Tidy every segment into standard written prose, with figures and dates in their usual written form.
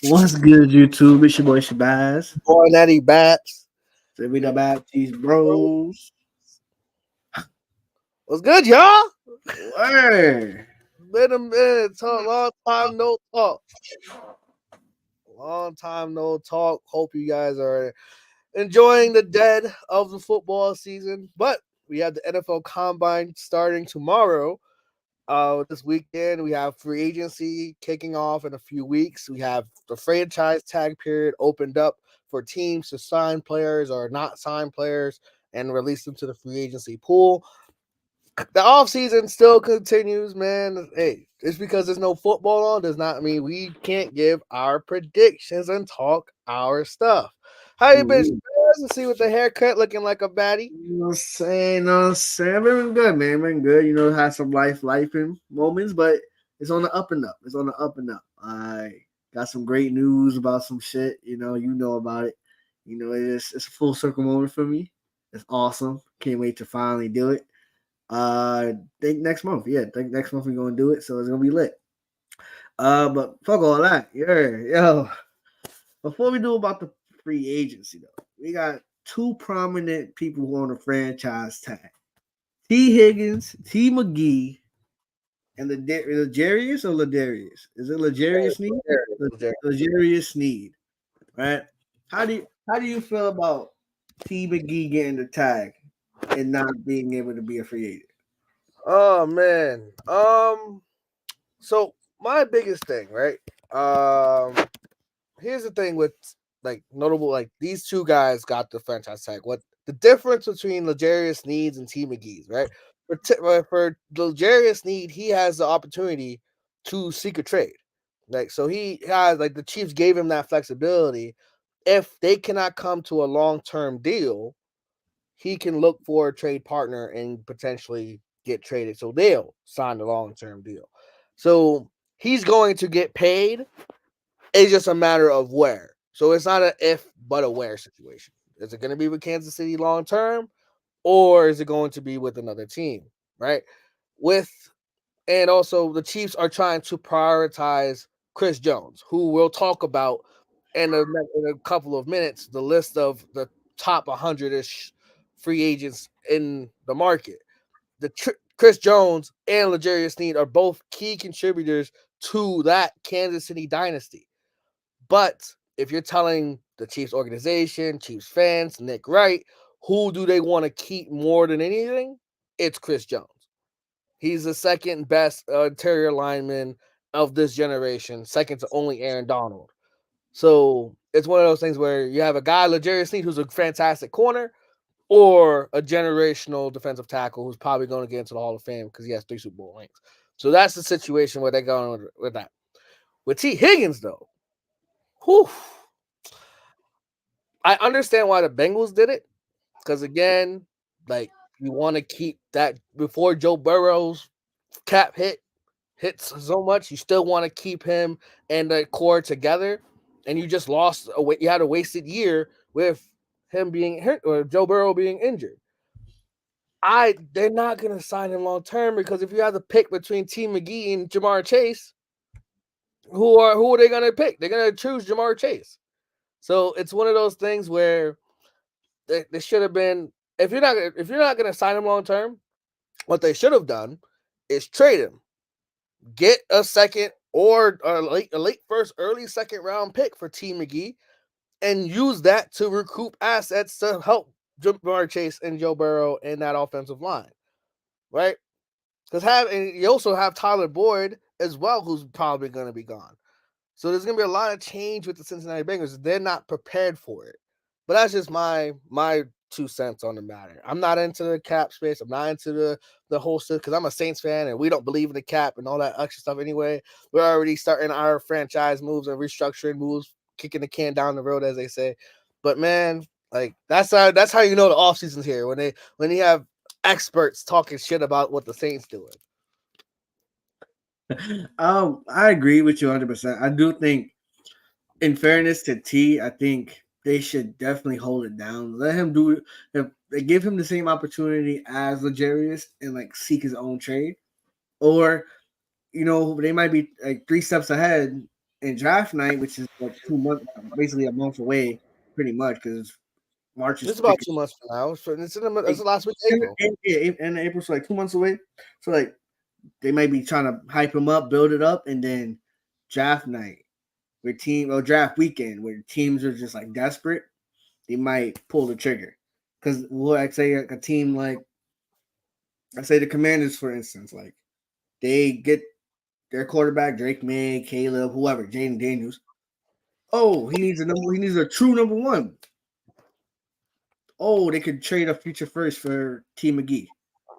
What's good, YouTube? It's your boy Shabazz. Boy, Natty Bats. So we the Baptiste Bros. What's good, y'all? Word. Been a minute. Long time no talk. Long time no talk. Hope you guys are enjoying the dead of the football season. But we have the NFL Combine starting tomorrow. This weekend we have free agency kicking off in a few weeks. We have the franchise tag period opened up for teams to sign players or not sign players and release them to the free agency pool. The off season still continues, man. Hey, just because there's no football on does not mean we can't give our predictions and talk our stuff. How you been? Let's see with the haircut looking like a baddie. You know what I'm saying? I've been good, man. Been good. Had some life in moments, but it's on the up and up. It's on the up and up. I got some great news about some shit. You know about it. It's a full circle moment for me. It's awesome. Can't wait to finally do it. Think next month. Yeah, think next month we're gonna do it. So it's gonna be lit. But fuck all that. Yeah, yo. Before we do about the free agency though, we got two prominent people who on the franchise tag: T. Higgins, T. McGee, and the Legarius or Ladarius? Is it Legarius Sneed? Legarius Sneed, right? How do you feel about T. McGee getting the tag and not being able to be a free agent? Oh man. So my biggest thing, right? Here's the thing with like notable, like these two guys got the franchise tag. What the difference between Legarius Needs and T McGee's, right? For Legarius Need, he has the opportunity to seek a trade. Like so he has like the Chiefs gave him that flexibility. If they cannot come to a long-term deal, he can look for a trade partner and potentially get traded. So they'll sign a long-term deal. So he's going to get paid. It's just a matter of where. So it's not an if but a where situation. Is it going to be with Kansas City long term, or is it going to be with another team? Right. With and also the Chiefs are trying to prioritize Chris Jones, who we'll talk about in a couple of minutes. The list of the top 100-ish free agents in the market. Chris Jones and L'Jarius Sneed are both key contributors to that Kansas City dynasty. But if you're telling the Chiefs organization, Chiefs fans, Nick Wright, who do they want to keep more than anything? It's Chris Jones. He's the second best interior lineman of this generation, second to only Aaron Donald. So it's one of those things where you have a guy, L'Jarius Sneed, who's a fantastic corner, or a generational defensive tackle who's probably going to get into the Hall of Fame because he has 3 Super Bowl rings. So that's the situation where they're going with that. With T. Higgins, though, whew, I understand why the Bengals did it because again, like you want to keep that before Joe Burrow's cap hits so much, you still want to keep him and the core together, and you just lost. You had a wasted year with him being hurt or Joe Burrow being injured. They're not gonna sign him long term because if you have to pick between T. McGee and Jamar Chase, who are they gonna pick? They're gonna choose Jamar Chase. So it's one of those things where they should have been if you're not going to sign him long term, what they should have done is trade him, get a second or a late first, early second round pick for T McGee, and use that to recoup assets to help Jamar Chase and Joe Burrow in that offensive line, right? Because you also have Tyler Boyd as well, who's probably going to be gone. So there's going to be a lot of change with the Cincinnati Bengals. They're not prepared for it. But that's just my 2 cents on the matter. I'm not into the cap space. I'm not into the whole stuff because I'm a Saints fan and we don't believe in the cap and all that extra stuff anyway. We're already starting our franchise moves and restructuring moves, kicking the can down the road, as they say. But man, like that's how you know the offseason's here when you have experts talking shit about what the Saints doing. I agree with you 100%. I do think, in fairness to T, I think they should definitely hold it down. Let him do it. If they give him the same opportunity as Legarius and like seek his own trade, or they might be like 3 steps ahead in draft night, which is like 2 months, basically a month away, pretty much, because March is It's about picking 2 months from now. It's like the last week of April. in April, so like 2 months away. So like they might be trying to hype him up, build it up, and then draft night, draft weekend, where teams are just like desperate, they might pull the trigger. Because what I say, like a team like I say the Commanders, for instance, like they get their quarterback Drake May, Caleb, whoever, Jaden Daniels. Oh, he needs a true number one. Oh, they could trade a future first for T McGee.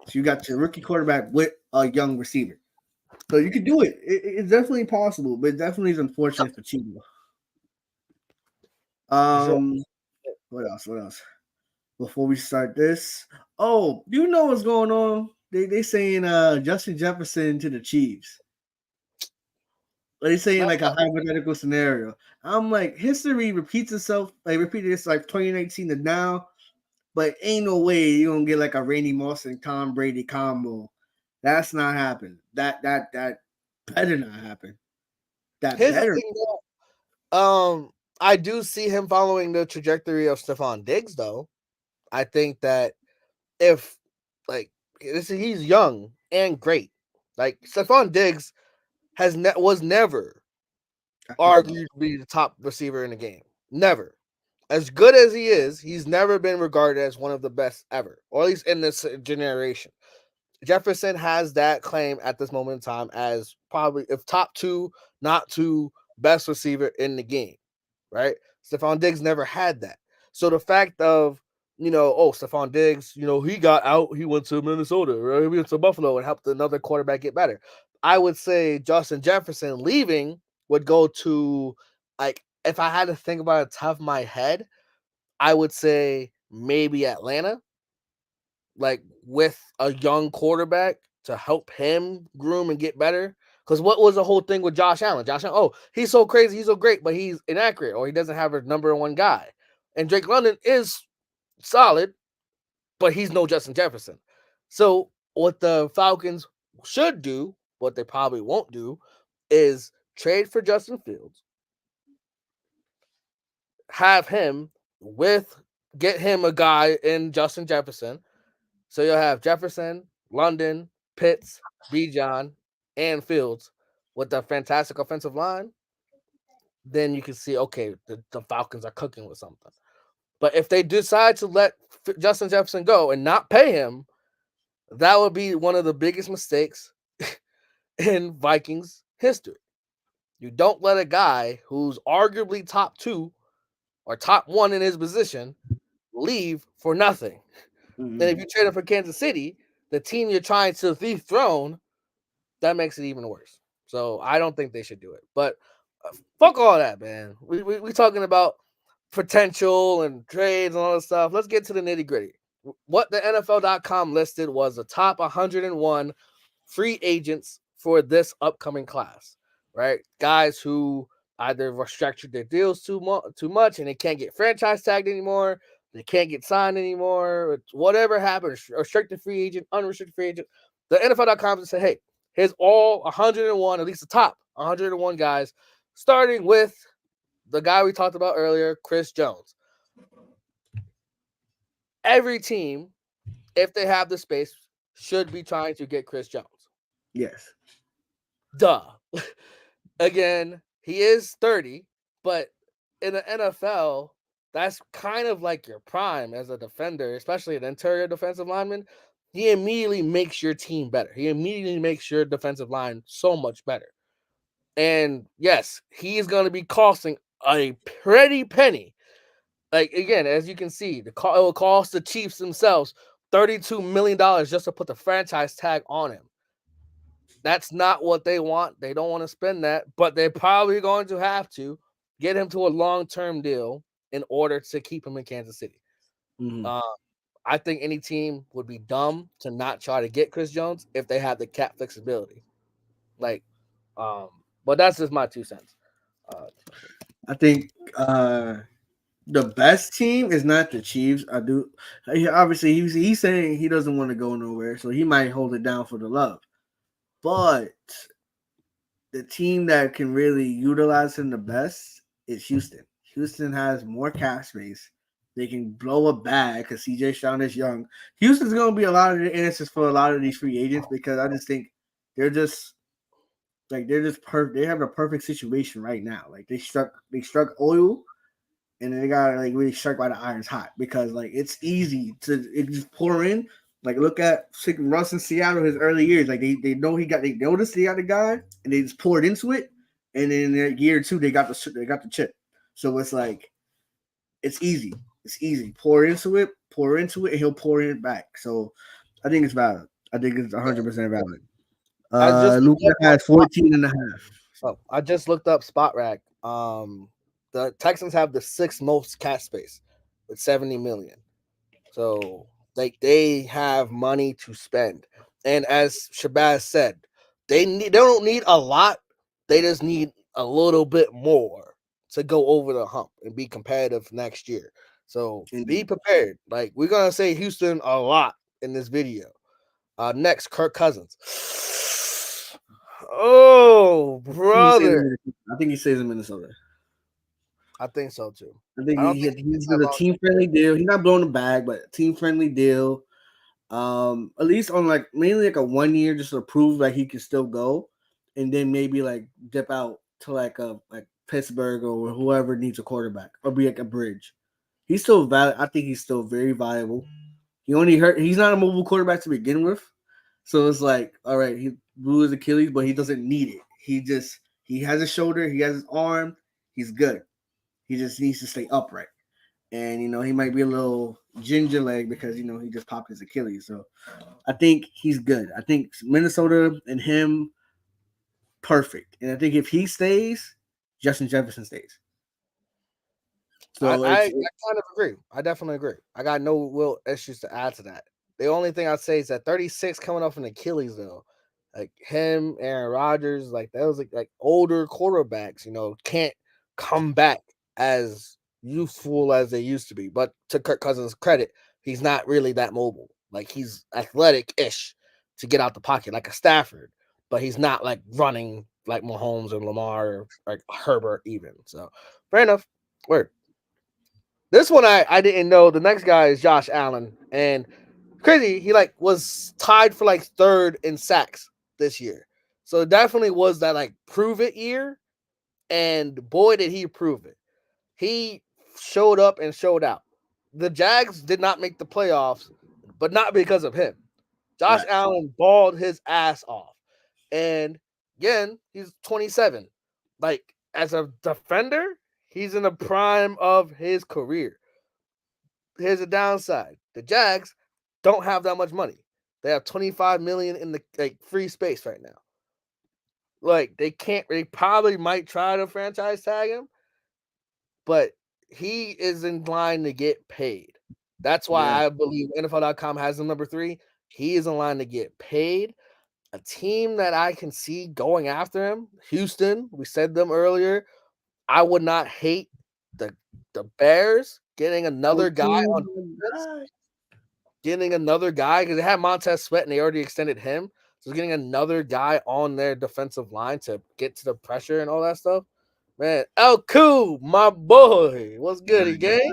So you got your rookie quarterback with a young receiver. So you could do it. It's definitely possible, but it definitely is unfortunate for Chiba. So, Um, what else? What else? Before we start this, oh, you know what's going on? They saying Justin Jefferson to the Chiefs. They saying like a hypothetical scenario. I'm like, history repeats itself. Like repeated it's like 2019 to now, but ain't no way you're gonna get like a Randy Moss and Tom Brady combo. That's not happening. That better not happen. That here's the better. thing, though. I do see him following the trajectory of Stephon Diggs, though. I think that if like he's young and great, like Stephon Diggs was never arguably the top receiver in the game. Never. As good as he is, he's never been regarded as one of the best ever, or at least in this generation. Jefferson has that claim at this moment in time as probably if top two, not two best receiver in the game, right? Stephon Diggs never had that. So the fact of, Stephon Diggs, he got out, he went to Minnesota, right? He went to Buffalo and helped another quarterback get better. I would say Justin Jefferson leaving would go to, like, if I had to think about it top of my head, I would say maybe Atlanta, like with a young quarterback to help him groom and get better. Because what was the whole thing with Josh Allen? Josh Allen, oh, he's so crazy, he's so great, but he's inaccurate, or he doesn't have a number one guy. And Drake London is solid, but he's no Justin Jefferson. So what the Falcons should do, what they probably won't do, is trade for Justin Fields, have him get him a guy in Justin Jefferson. So you'll have Jefferson, London, Pitts, Bijan, and Fields with a fantastic offensive line. Then you can see, okay, the Falcons are cooking with something. But if they decide to let Justin Jefferson go and not pay him, that would be one of the biggest mistakes in Vikings history. You don't let a guy who's arguably top two or top one in his position leave for nothing. Mm-hmm. And if you trade him for Kansas City, the team you're trying to dethrone, that makes it even worse. So I don't think they should do it. But fuck all that, man. We talking about potential and trades and all this stuff. Let's get to the nitty gritty. What the NFL.com listed was the top 101 free agents for this upcoming class, right? Guys who either restructured their deals too much and they can't get franchise tagged anymore, they can't get signed anymore, whatever happened, restricted free agent, unrestricted free agent. The NFL.com said, hey, here's all 101, at least the top 101 guys, starting with the guy we talked about earlier, Chris Jones. Every team, if they have the space, should be trying to get Chris Jones. Yes. Duh. Again, he is 30, but in the NFL, that's kind of like your prime as a defender, especially an interior defensive lineman. He immediately makes your team better. He immediately makes your defensive line so much better. And yes, he is going to be costing a pretty penny. Like, again, as you can see, it will cost the Chiefs themselves $32 million just to put the franchise tag on him. That's not what they want. They don't want to spend that, but they're probably going to have to get him to a long-term deal in order to keep him in Kansas City. Mm-hmm. I think any team would be dumb to not try to get Chris Jones if they have the cap flexibility. But that's just my 2 cents. I think the best team is not the Chiefs. Obviously he's saying he doesn't want to go nowhere, so he might hold it down for the love. But the team that can really utilize him the best is Houston. Houston has more cap space. They can blow a bag because CJ Stroud is young. Houston's going to be a lot of the answers for a lot of these free agents because I just think they're just they're just perfect. They have a perfect situation right now. Like they struck oil, and then they got like really struck by the irons hot because like it's easy to just pour in. Like look at Russ in Seattle his early years. Like they know they noticed he got the guy and they just poured into it, and then in year two they got the chip. So it's like it's easy. It's easy. Pour into it, and he'll pour it back. So I think it's valid. I think it's Yeah. 100% valid. I just looked Luka up has 14 and a half. I just looked up Spot Rack. The Texans have the sixth most cap space with 70 million. So like they have money to spend. And as Shabazz said, they don't need a lot. They just need a little bit more to go over the hump and be competitive next year. So be prepared. Like we're gonna say Houston a lot in this video. Next, Kirk Cousins. Oh, brother. I think he stays in Minnesota. I think so too. I think I don't think he's it's got that a long. team friendly deal. He's not blowing the bag, but a team friendly deal. At least on like mainly like a 1 year just to prove like he can still go, and then maybe like dip out to like Pittsburgh or whoever needs a quarterback or be like a bridge. He's still valid. I think he's still very viable. He only hurt. He's not a mobile quarterback to begin with, so it's like all right. He blew his Achilles, but he doesn't need it. He has a shoulder. He has his arm. He's good. He just needs to stay upright. And he might be a little ginger leg because he just popped his Achilles. So I think he's good. I think Minnesota and him perfect. And I think if he stays, Justin Jefferson stays. So I kind of agree. I definitely agree. I got no real issues to add to that. The only thing I'd say is that 36 coming off an Achilles though, like him, Aaron Rodgers, like those like older quarterbacks, can't come back as youthful as they used to be. But to Kirk Cousins' credit, he's not really that mobile. Like he's athletic-ish to get out the pocket, like a Stafford, but he's not like running like Mahomes and Lamar or like Herbert even. So fair enough. Word. This one I didn't know. The next guy is Josh Allen, and crazy he like was tied for like third in sacks this year. So it definitely was that like prove it year, and boy did he prove it. He showed up and showed out. The Jags did not make the playoffs, but not because of him. Josh Allen balled his ass off, and again he's 27. Like as a defender, he's in the prime of his career. Here's the downside: the Jags don't have that much money. They have 25 million in the like free space right now. Like they can't. They probably might try to franchise tag him, but he is in line to get paid. That's why yeah, I believe NFL.com has him number 3. He is in line to get paid. A team that I can see going after him, Houston. We said them earlier. I would not hate the Bears getting another guy on defense. Getting another guy because they had Montez Sweat and they already extended him. So getting another guy on their defensive line to get to the pressure and all that stuff. Man, cool, my boy. What's good, again?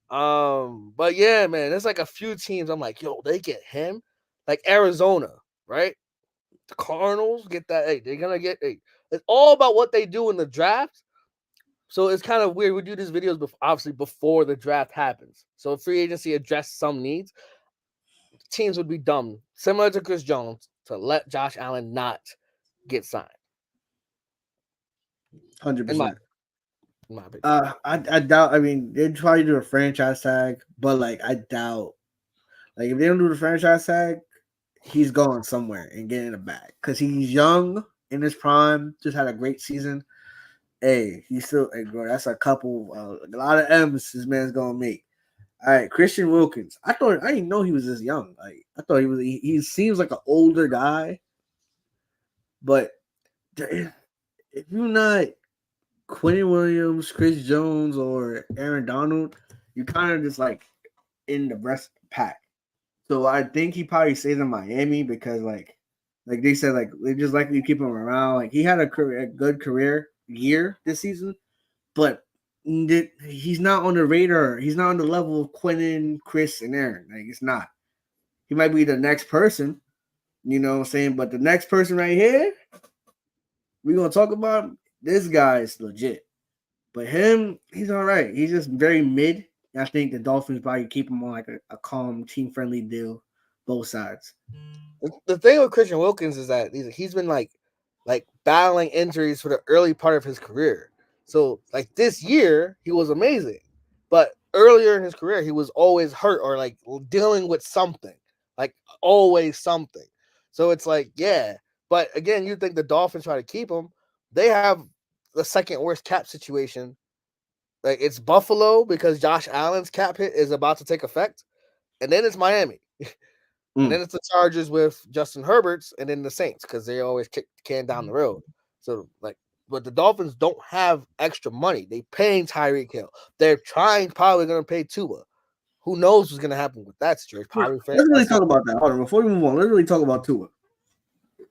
But yeah, man, there's like a few teams I'm like, yo, they get him. Like Arizona, right? The Cardinals get that. Hey, they're gonna get it's all about what they do in the draft. So it's kind of weird. We do these videos obviously before the draft happens. So free agency addressed some needs. Teams would be dumb, similar to Chris Jones, to let Josh Allen not get signed. 100%. In my opinion. I doubt. I mean, they'd probably do a franchise tag, but like I doubt. Like if they don't do the franchise tag, he's going somewhere and getting a bag because he's young in his prime. Just had a great season. Hey, he's still. Hey, bro, that's a couple. A lot of M's this man's gonna make. All right, Christian Wilkins. I didn't know he was this young. Like I thought he was. He seems like an older guy, but if you're not Quentin Williams, Chris Jones, or Aaron Donald, you kind of just like in the rest pack. So I think he probably stays in Miami because like Like they said, like they just likely keep him around. Like he had a good career year this season, but he's not on the radar. He's not on the level of Quentin, Chris, and Aaron. Like it's not. He might be the next person, you know what I'm saying? But the next person right here, we're gonna talk about him. This guy is legit. But him, he's all right. He's just very mid. I think the Dolphins probably keep him on like a calm, team friendly deal, both sides. The thing with Christian Wilkins is that he's been like battling injuries for the early part of his career. So like this year he was amazing, but earlier in his career he was always hurt or like dealing with something, like always something. So it's like yeah, but again, you think the Dolphins try to keep him? They have the second worst cap situation. Like it's Buffalo because Josh Allen's cap hit is about to take effect, and then it's Miami. And then it's the Chargers with Justin Herbert's, and then the Saints because they always kick the can down the road. So like, but the Dolphins don't have extra money. They paying Tyreek Hill. They're probably going to pay Tua. Who knows what's going to happen with that situation? Probably Let's really talk about that. Hold on, before we move on, let's really talk about Tua.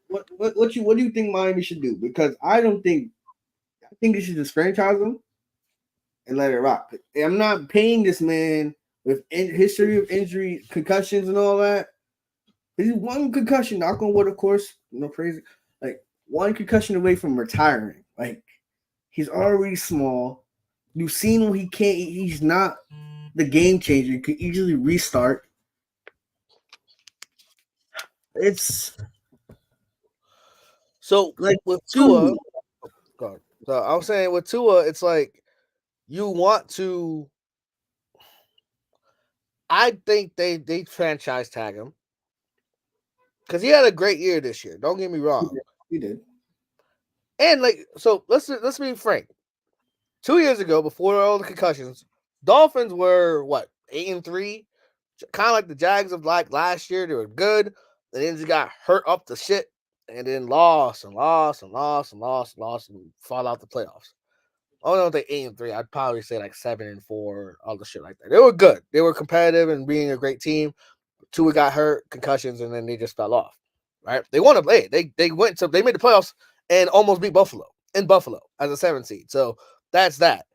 What do you think Miami should do? Because I think they should just franchise him and let it rock. I'm not paying this man with history of injury, concussions, and all that. He's one concussion, knock on wood, of course, no crazy. Like one concussion away from retiring. Like he's already small. You've seen him. He's not the game changer. He could easily restart. It's so like with Tua. God, so I was saying with Tua, it's like you want to. I think they franchise tag him because he had a great year this year. Don't get me wrong. He did. And like, so let's be frank. 2 years ago, before all the concussions, Dolphins were what 8-3, kind of like the Jags of like last year. They were good, and then just got hurt up the shit, and then lost and fall out the playoffs. I don't think 8-3. I'd probably say like 7-4, all the shit like that. They were good. They were competitive and being a great team. Tua got hurt, concussions, and then they just fell off. Right? They won a play. They made the playoffs and almost beat Buffalo in Buffalo as a 7 seed. So that's that.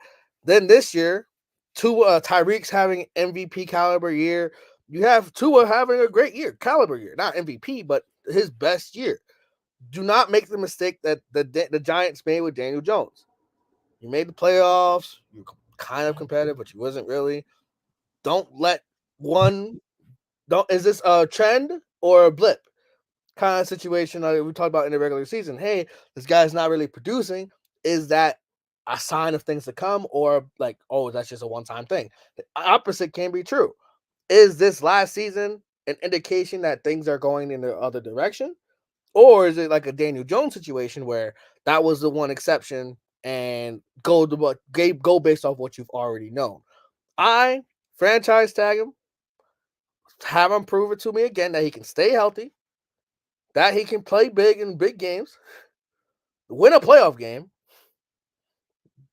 Then this year, Tyreek's having MVP caliber year. You have Tua having a great year, caliber year, not MVP, but his best year. Do not make the mistake that the Giants made with Daniel Jones. You made the playoffs. You're kind of competitive, but you wasn't really. Don't let one. Don't. Is this a trend or a blip kind of situation that we talked about in the regular season? Hey, this guy's not really producing. Is that a sign of things to come, or like, oh, that's just a one-time thing? The opposite can be true. Is this last season an indication that things are going in the other direction? Or is it like a Daniel Jones situation where that was the one exception and go based off what you've already known? I franchise tag him, have him prove it to me again that he can stay healthy, that he can play big in big games, win a playoff game.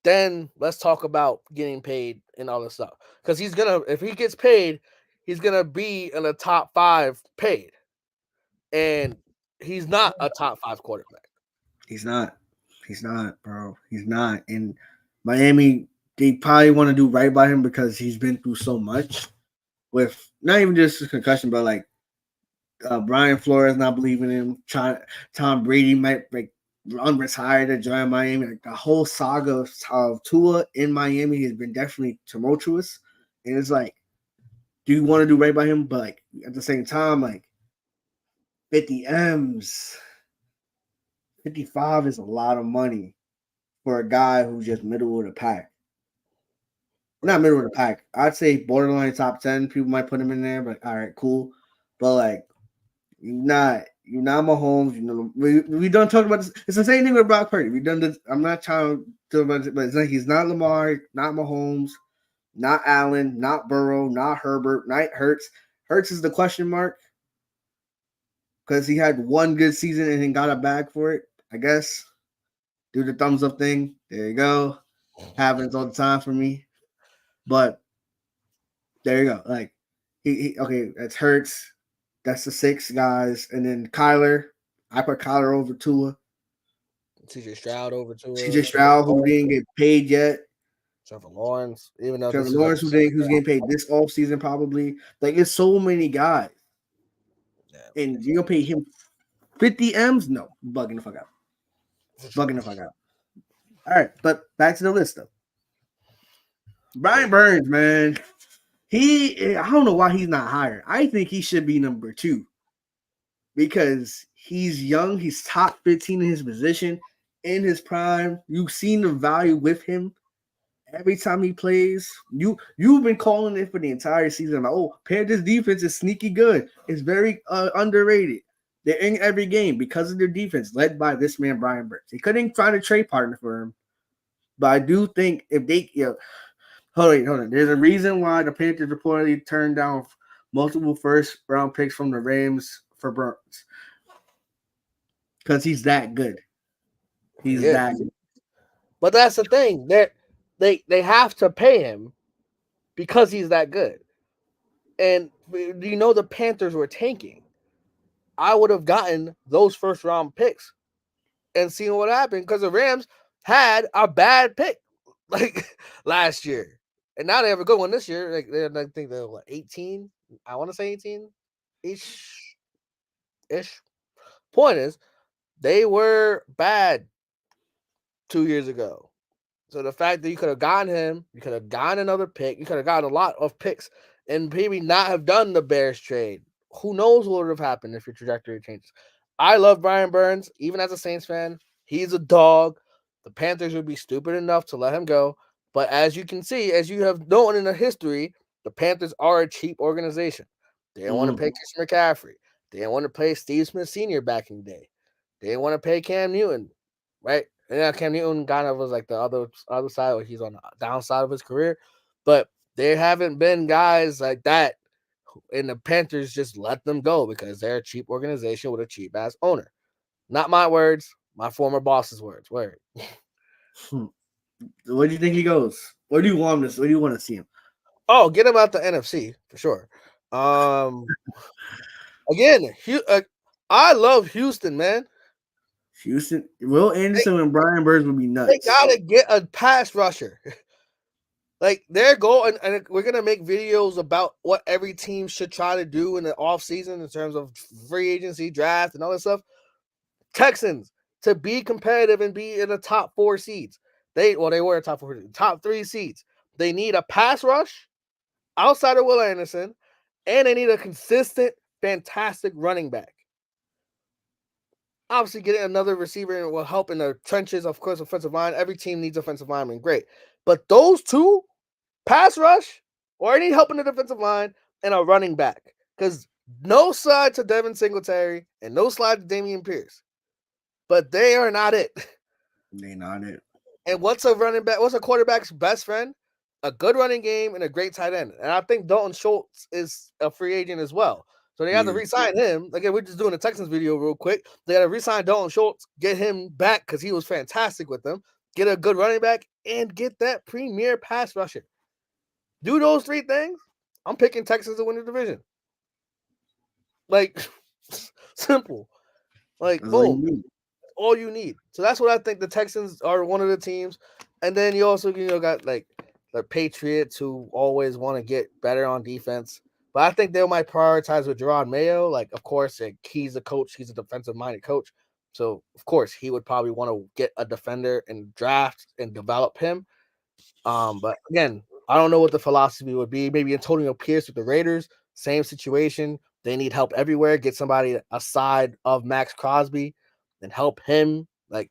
Then let's talk about getting paid and all this stuff. Because if he gets paid, he's gonna be in the top 5 paid. And he's not a top 5 quarterback. He's not. He's not, bro. He's not. And Miami, they probably want to do right by him because he's been through so much with not even just concussion, but like Brian Flores not believing in him. Tom Brady might like unretire to join Miami. Like the whole saga of Tua in Miami has been definitely tumultuous. And it's like, do you want to do right by him? But like at the same time, like 50 M's, 55 is a lot of money for a guy who's just middle of the pack. Not middle of the pack. I'd say borderline top 10. People might put him in there, but all right, cool. But like, you're not Mahomes. You know, we done talk about this. It's the same thing with Brock Purdy. We done this. I'm not trying to talk about it, but it's like he's not Lamar, not Mahomes, not Allen, not Burrow, not Herbert, not Hurts. Hurts is the question mark because he had one good season and then got a bag for it. I guess. Do the thumbs up thing. There you go. Happens all the time for me. But there you go. Like he okay, that's Hurts. That's the 6 guys, and then Kyler. I put Kyler over Tua. CJ Stroud over CJ to Stroud, who didn't get paid yet. Trevor Lawrence, even though Trevor this is like Lawrence, who's getting paid this offseason probably. Like, it's so many guys. yeah, And you're going to pay him 50 M's? No. Bugging the fuck out. Bugging the fuck out. All right. But back to the list, though. Brian Burns, man. I don't know why he's not higher. I think he should be number 2 because he's young. He's top 15 in his position, in his prime. You've seen the value with him every time he plays. You've been calling it for the entire season. Like, oh, Panthers defense is sneaky good. It's very underrated. They're in every game because of their defense, led by this man Brian Burns. They couldn't find a trade partner for him, but I do think if they, hold on. There's a reason why the Panthers reportedly turned down multiple first round picks from the Rams for Burns, because he's that good. He's that good. But that's the thing. They have to pay him because he's that good. And you know the Panthers were tanking. I would have gotten those first round picks and seen what happened because the Rams had a bad pick like last year. And now they have a good one this year. I think they're 18. I want to say 18 ish. Point is, they were bad 2 years ago. So the fact that you could have gotten him, you could have gotten another pick, you could have gotten a lot of picks, and maybe not have done the Bears trade. Who knows what would have happened if your trajectory changes? I love Brian Burns, even as a Saints fan. He's a dog. The Panthers would be stupid enough to let him go. But as you can see, as you have known in the history, the Panthers are a cheap organization. They didn't want to pay Christian McCaffrey. They didn't want to pay Steve Smith Sr. back in the day. They didn't want to pay Cam Newton, right? And now Cam Newton kind of was like the other side, where he's on the downside of his career. But there haven't been guys like that, and the Panthers just let them go because they're a cheap organization with a cheap ass owner. Not my words, my former boss's words. Word. Where do you think he goes? Where do you want him? Where do you want to see him? Oh, get him out the NFC for sure. Again, I love Houston, man. Houston, Will Anderson and Brian Burns would be nuts. They gotta get a pass rusher. Like their goal, and we're gonna make videos about what every team should try to do in the offseason in terms of free agency, draft, and all that stuff. Texans to be competitive and be in the top 4 seeds. They were top 4, top 3 seeds. They need a pass rush outside of Will Anderson, and they need a consistent, fantastic running back. Obviously, getting another receiver will help in the trenches. Of course, offensive line. Every team needs offensive linemen. Great. But those two, pass rush, or any help in the defensive line, and a running back. Because no slide to Devin Singletary and no slide to Dameon Pierce. But they are not it. They're not it. And what's a quarterback's best friend? A good running game and a great tight end. And I think Dalton Schultz is a free agent as well. So they have to re-sign him. Again, we're just doing a Texans video real quick. They got to re-sign Dalton Schultz, get him back because he was fantastic with them, get a good running back, and get that premier pass rusher. Do those 3 things, I'm picking Texans to win the division. Like, simple. Like, boom. All you need. So that's what I think. The Texans are one of the teams. And then you also, got like the Patriots, who always want to get better on defense. But I think they might prioritize with Gerard Mayo. Like, of course, he's a coach. He's a defensive-minded coach. So, of course, he would probably want to get a defender and draft and develop him. But, again, I don't know what the philosophy would be. Maybe Antonio Pierce with the Raiders, same situation. They need help everywhere. Get somebody aside of Max Crosby and help him, like,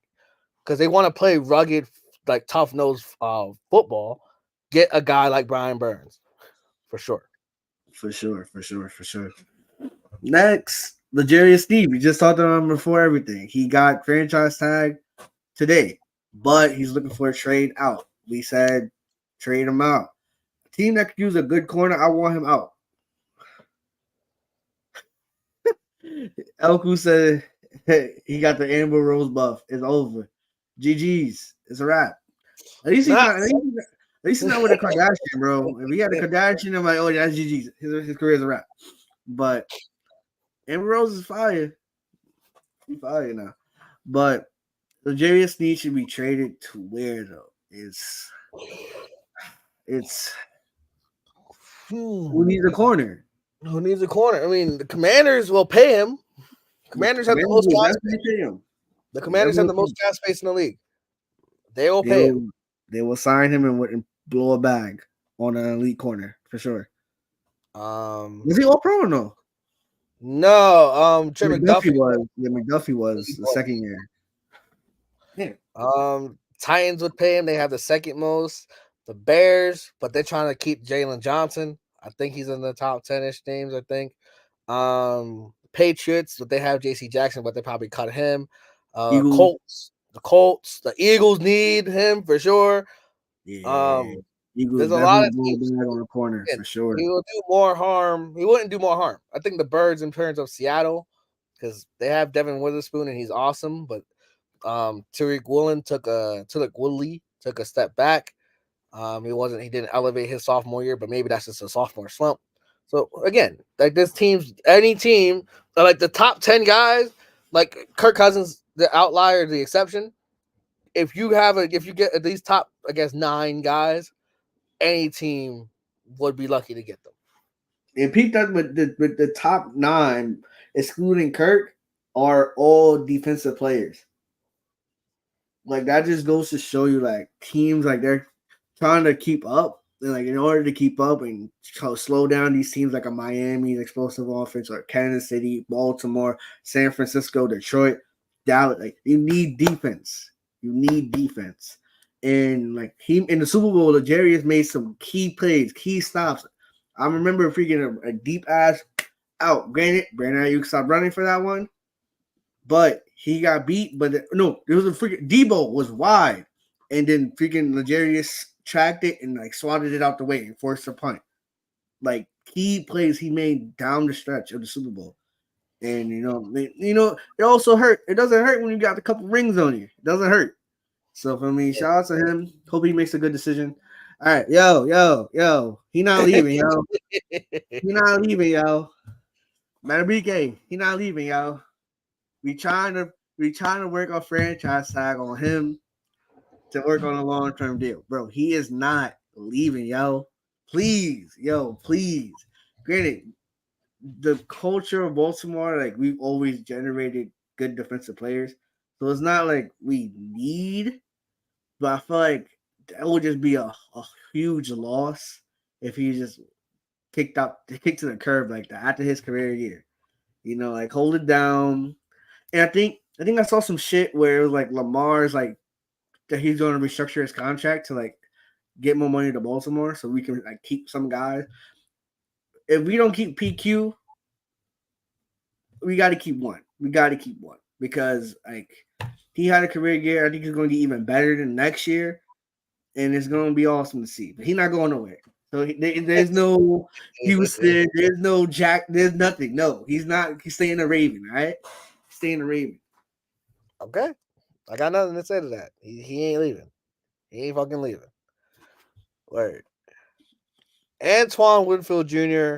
because they want to play rugged, like, tough-nosed football. Get a guy like Brian Burns, for sure. For sure. Next, L'Jarius Sneed. We just talked about him before everything. He got franchise tag today, but he's looking for a trade out. We said trade him out. A team that could use a good corner, I want him out. Elku said he got the Amber Rose buff. It's over. GG's. It's a wrap. At least he's not with a Kardashian, bro. If he had a Kardashian, I'm like, oh, that's GG's. His career's a wrap. But Amber Rose is fire. He's fire now. But L'Jarius Sneed should be traded to where though? It's who needs a corner? Who needs a corner? I mean, the Commanders will pay him. The Commanders have the Commanders most will cap definitely space. pay him. The They Commanders have definitely the most will. cap space in the league. They will They pay him. will. They will sign him and blow a bag on an elite corner for sure. Was he all pro or no? No, Trey McDuffie. Was. Yeah, McDuffie was the second year. Yeah. Titans would pay him. They have the second most. The Bears, but they're trying to keep Jalen Johnson. I think he's in the top 10-ish names, I think. Patriots, but they have JC Jackson, but they probably cut him. Eagles. The Eagles need him for sure. Yeah. Eagles There's a lot of teams on the corner for sure. He will do more harm. He wouldn't do more harm. I think the Birds in terms of Seattle, because they have Devin Witherspoon and he's awesome, but Tariq Woolen took a step back. He didn't elevate his sophomore year, but maybe that's just a sophomore slump. So again, like any team, like the top 10 guys, like Kirk Cousins, the outlier, the exception. If you get at least top, I guess 9 guys, any team would be lucky to get them. And Pete does with the top 9, excluding Kirk, are all defensive players. Like that just goes to show you, like teams like they're trying to keep up, and like in order to keep up and slow down these teams like a Miami's explosive offense or Kansas City, Baltimore, San Francisco, Detroit, Dallas. Like you need defense. You need defense. And like he in the Super Bowl, L'Jarius made some key plays, key stops. I remember freaking a deep ass out. Granted, Brandon Ayuk stopped running for that one, but he got beat. But no, there was a freaking Debo was wide, and then freaking L'Jarius tracked it and like swatted it out the way and forced a punt. Like key plays he made down the stretch of the Super Bowl. And it also hurt. It doesn't hurt when you got a couple rings on you. It doesn't hurt. So for me, shout out to him. Hope he makes a good decision. All right, yo. He not leaving, yo. He not leaving, yo. Matabike, he not leaving, yo. We trying to work a franchise tag on him to work on a long-term deal. Bro, he is not leaving, yo. Please. Granted, the culture of Baltimore, like we've always generated good defensive players. So it's not like we need, but I feel like that would just be a huge loss if he just kicked to the curb like that after his career year. Like hold it down. And I think I saw some shit where it was like Lamar's like that he's going to restructure his contract to like get more money to Baltimore so we can like keep some guys. If we don't keep PQ, we got to keep one. Because like he had a career year. I think he's going to be even better than next year, and it's going to be awesome to see. But he's not going nowhere. So there's no Houston. There's no Jack. There's nothing. No, he's not. He's staying a Raven. All right, staying a Raven. Okay, I got nothing to say to that. He ain't leaving. He ain't fucking leaving. Word. Antoine Winfield Jr.,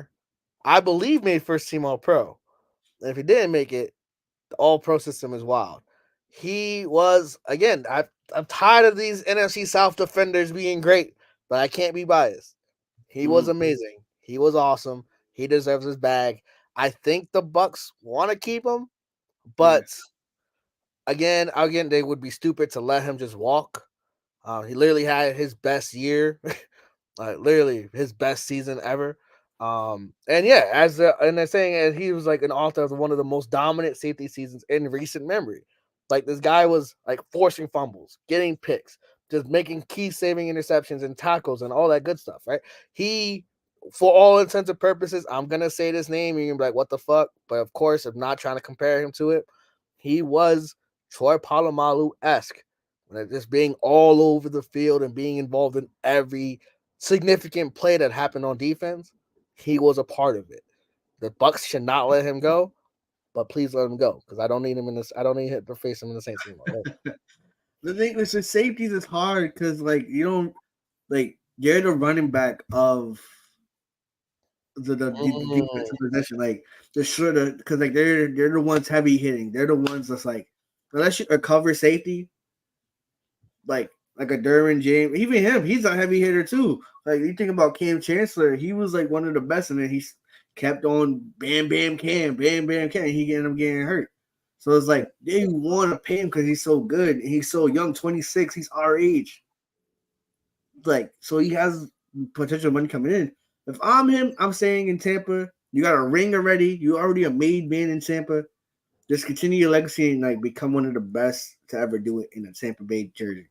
I believe, made first team All Pro. And if he didn't make it, the All Pro system is wild. He was, again, I'm tired of these NFC South defenders being great, but I can't be biased. He was amazing. He was awesome. He deserves his bag. I think the Bucks want to keep him, but again, they would be stupid to let him just walk. He literally had his best year, literally his best season ever. And yeah, and they're saying he was like an author of one of the most dominant safety seasons in recent memory. Like this guy was like forcing fumbles, getting picks, just making key saving interceptions and tackles and all that good stuff, right? He, for all intents and purposes, I'm gonna say this name, and you're gonna be like, what the fuck? But of course, I'm not trying to compare him to it. He was Troy Polamalu-esque. Just being all over the field and being involved in every significant play that happened on defense. He was a part of it. The Bucks should not let him go, but please let him go because I don't need him in this. I don't need to face him in the Saints anymore. The thing with the safeties is hard because like you don't like you're the running back of the Mm. defensive position. Like the sure because like they're the ones heavy hitting. They're the ones that's like unless you a cover safety, like a Derwin James, even him, he's a heavy hitter too. Like you think about Cam Chancellor, he was like one of the best, and then he kept on bam bam Cam, bam bam Cam. He ended up getting hurt. So it's like they want to pay him because he's so good and he's so young, 26. He's our age. Like so, he has potential money coming in. If I'm him, I'm staying in Tampa. You got a ring already. You already a made man in Tampa. Just continue your legacy and like become one of the best to ever do it in a Tampa Bay jersey.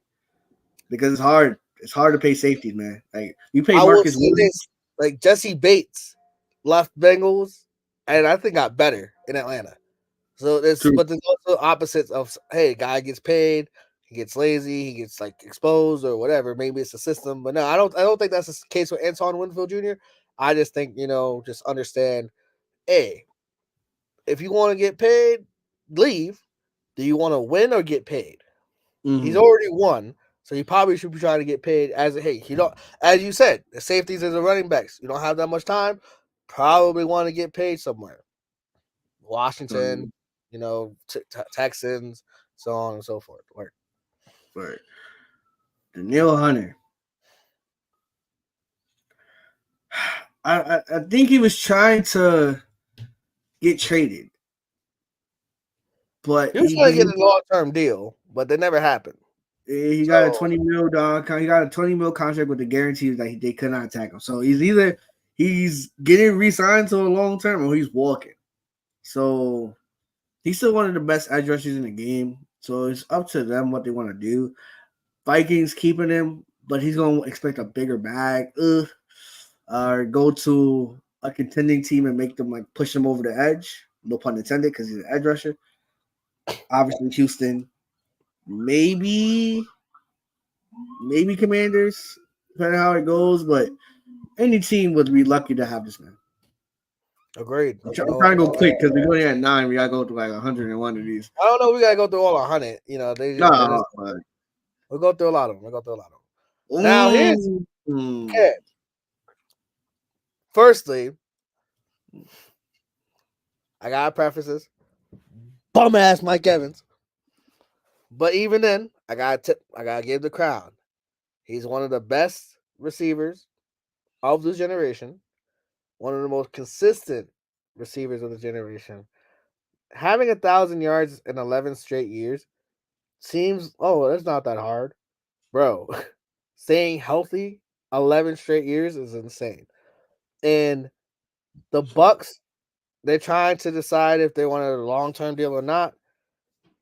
Because it's hard. It's hard to pay safeties, man. Like you pay I will Marcus say Williams. this: like Jesse Bates left Bengals, and I think got better in Atlanta. So True. but there's also opposites of hey, guy gets paid, he gets lazy, he gets like exposed or whatever. Maybe it's the system, but no, I don't think that's the case with Antoine Winfield Jr. I just think just understand, hey, if you want to get paid, leave. Do you want to win or get paid? He's Mm-hmm. already won, so he probably should be trying to get paid as a hey. You don't, as you said, the safeties as the running backs. You don't have that much time. Probably want to get paid somewhere. Washington, Texans, so on and so forth. Work. But Daniil Hunter, I think he was trying to get traded, but He was trying to get a long term deal, but that never happened. he got a So 20 mil he got a 20 mil contract with the guarantee that they could not attack him. So he's either he's getting re-signed to a long term or he's walking. So he's still one of the best edge rushers in the game. So it's up to them what they want to do. Vikings keeping him, but he's going to expect a bigger bag. Or go to a contending team and make them like push him over the edge. No pun intended, because he's an edge rusher. Obviously, Houston, maybe Commanders, depending on how it goes. But any team would be lucky to have this man. agreed. I'm trying to go quick because we're only at 9. We gotta go through like 101 of these. I don't know. We gotta go through all 100. No, We'll go through a lot of them. We'll go through a lot of them. Now here's mm, okay. Firstly, I gotta preface this. Bum ass Mike Evans. But even then, I gotta give the crown. He's one of the best receivers of this generation, one of the most consistent receivers of the generation. Having 1,000 yards in 11 straight years seems that's not that hard, bro. Staying healthy 11 straight years is insane. And the Bucks, they're trying to decide if they want a long-term deal or not.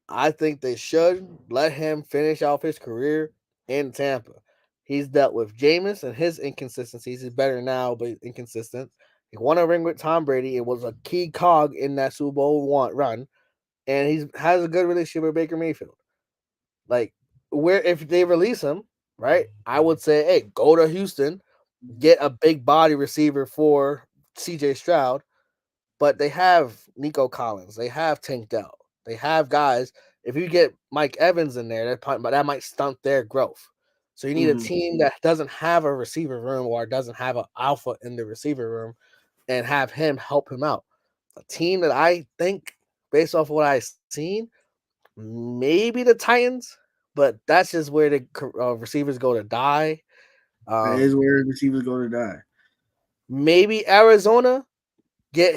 I think they should let him finish off his career in Tampa. He's dealt with Jameis and his inconsistencies. He's better now, but inconsistent. He won a ring with Tom Brady. It was a key cog in that Super Bowl run, and he has a good relationship with Baker Mayfield. Like, where if they release him, right? I would say, hey, go to Houston, get a big body receiver for C.J. Stroud. But they have Nico Collins, they have Tank Dell, they have guys. If you get Mike Evans in there, that might stunt their growth. So you need a team that doesn't have a receiver room or doesn't have an alpha in the receiver room and have him help him out. A team that I think, based off of what I've seen, maybe the Titans, but that's just where the receivers go to die. that is where receivers go to die. Maybe Arizona, get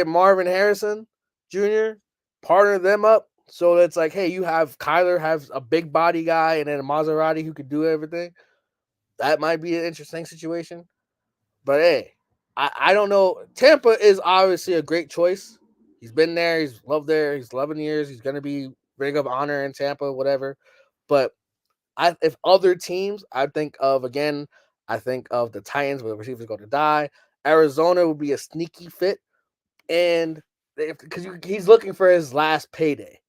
Marvin Harrison Jr., partner them up. So it's like, hey, you have Kyler has a big body guy and then a Maserati who could do everything. That might be an interesting situation. But hey, I don't know. Tampa is obviously a great choice. He's been there. He's loved there. He's 11 years. He's going to be Ring of Honor in Tampa, whatever. But if other teams, I think of the Titans where the receivers go to die. Arizona would be a sneaky fit. And because he's looking for his last payday.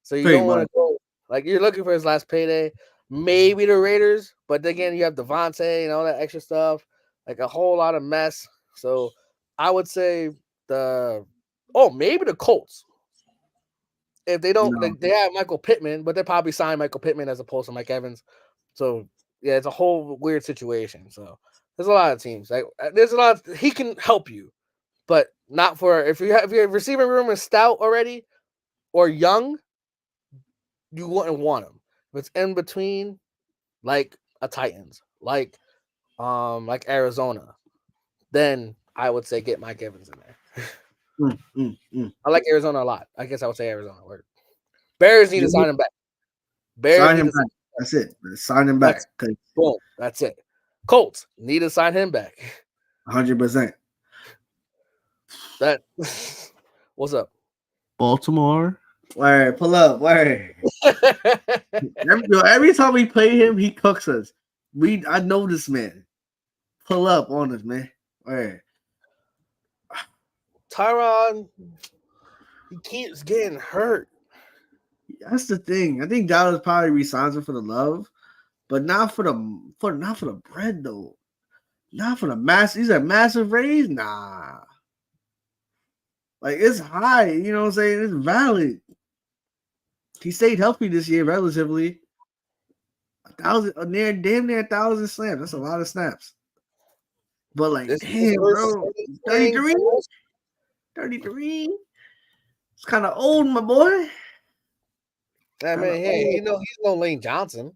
So you Pretty don't want much. to go like you're looking for his last payday. Maybe the Raiders, but again, you have Devontae and all that extra stuff, like a whole lot of mess. So I would say maybe the Colts. If they don't, No. they have Michael Pittman, but they probably sign Michael Pittman as opposed to Mike Evans. So yeah, it's a whole weird situation. So There's a lot of teams. Like there's a lot. He can help you, but not for if your receiving room is stout already or young, you wouldn't want him. If it's in between, like a Titans, like Arizona, then I would say get Mike Evans in there. I like Arizona a lot. I guess I would say Arizona. Bears need to sign him back. Bears Sign need him to back. That's it. Sign him back. Boom. That's it. Colts need to sign him back. 100%. That. What's up? Baltimore. Word, pull up. Word. Every time we play him, he cooks us. I know this man. Pull up on us, man. Word. Tyron, he keeps getting hurt. That's the thing. I think Dallas probably resigns him for the love, but not for the bread though. Not for the mass. These are massive raise. Nah. Like it's high. You know what I'm saying? It's valid. He stayed healthy this year, relatively. 1,000, damn near 1,000 snaps. That's a lot of snaps. But like, damn, bro, 33, 33. It's kind of old, my boy. I mean, hey, he's no Lane Johnson.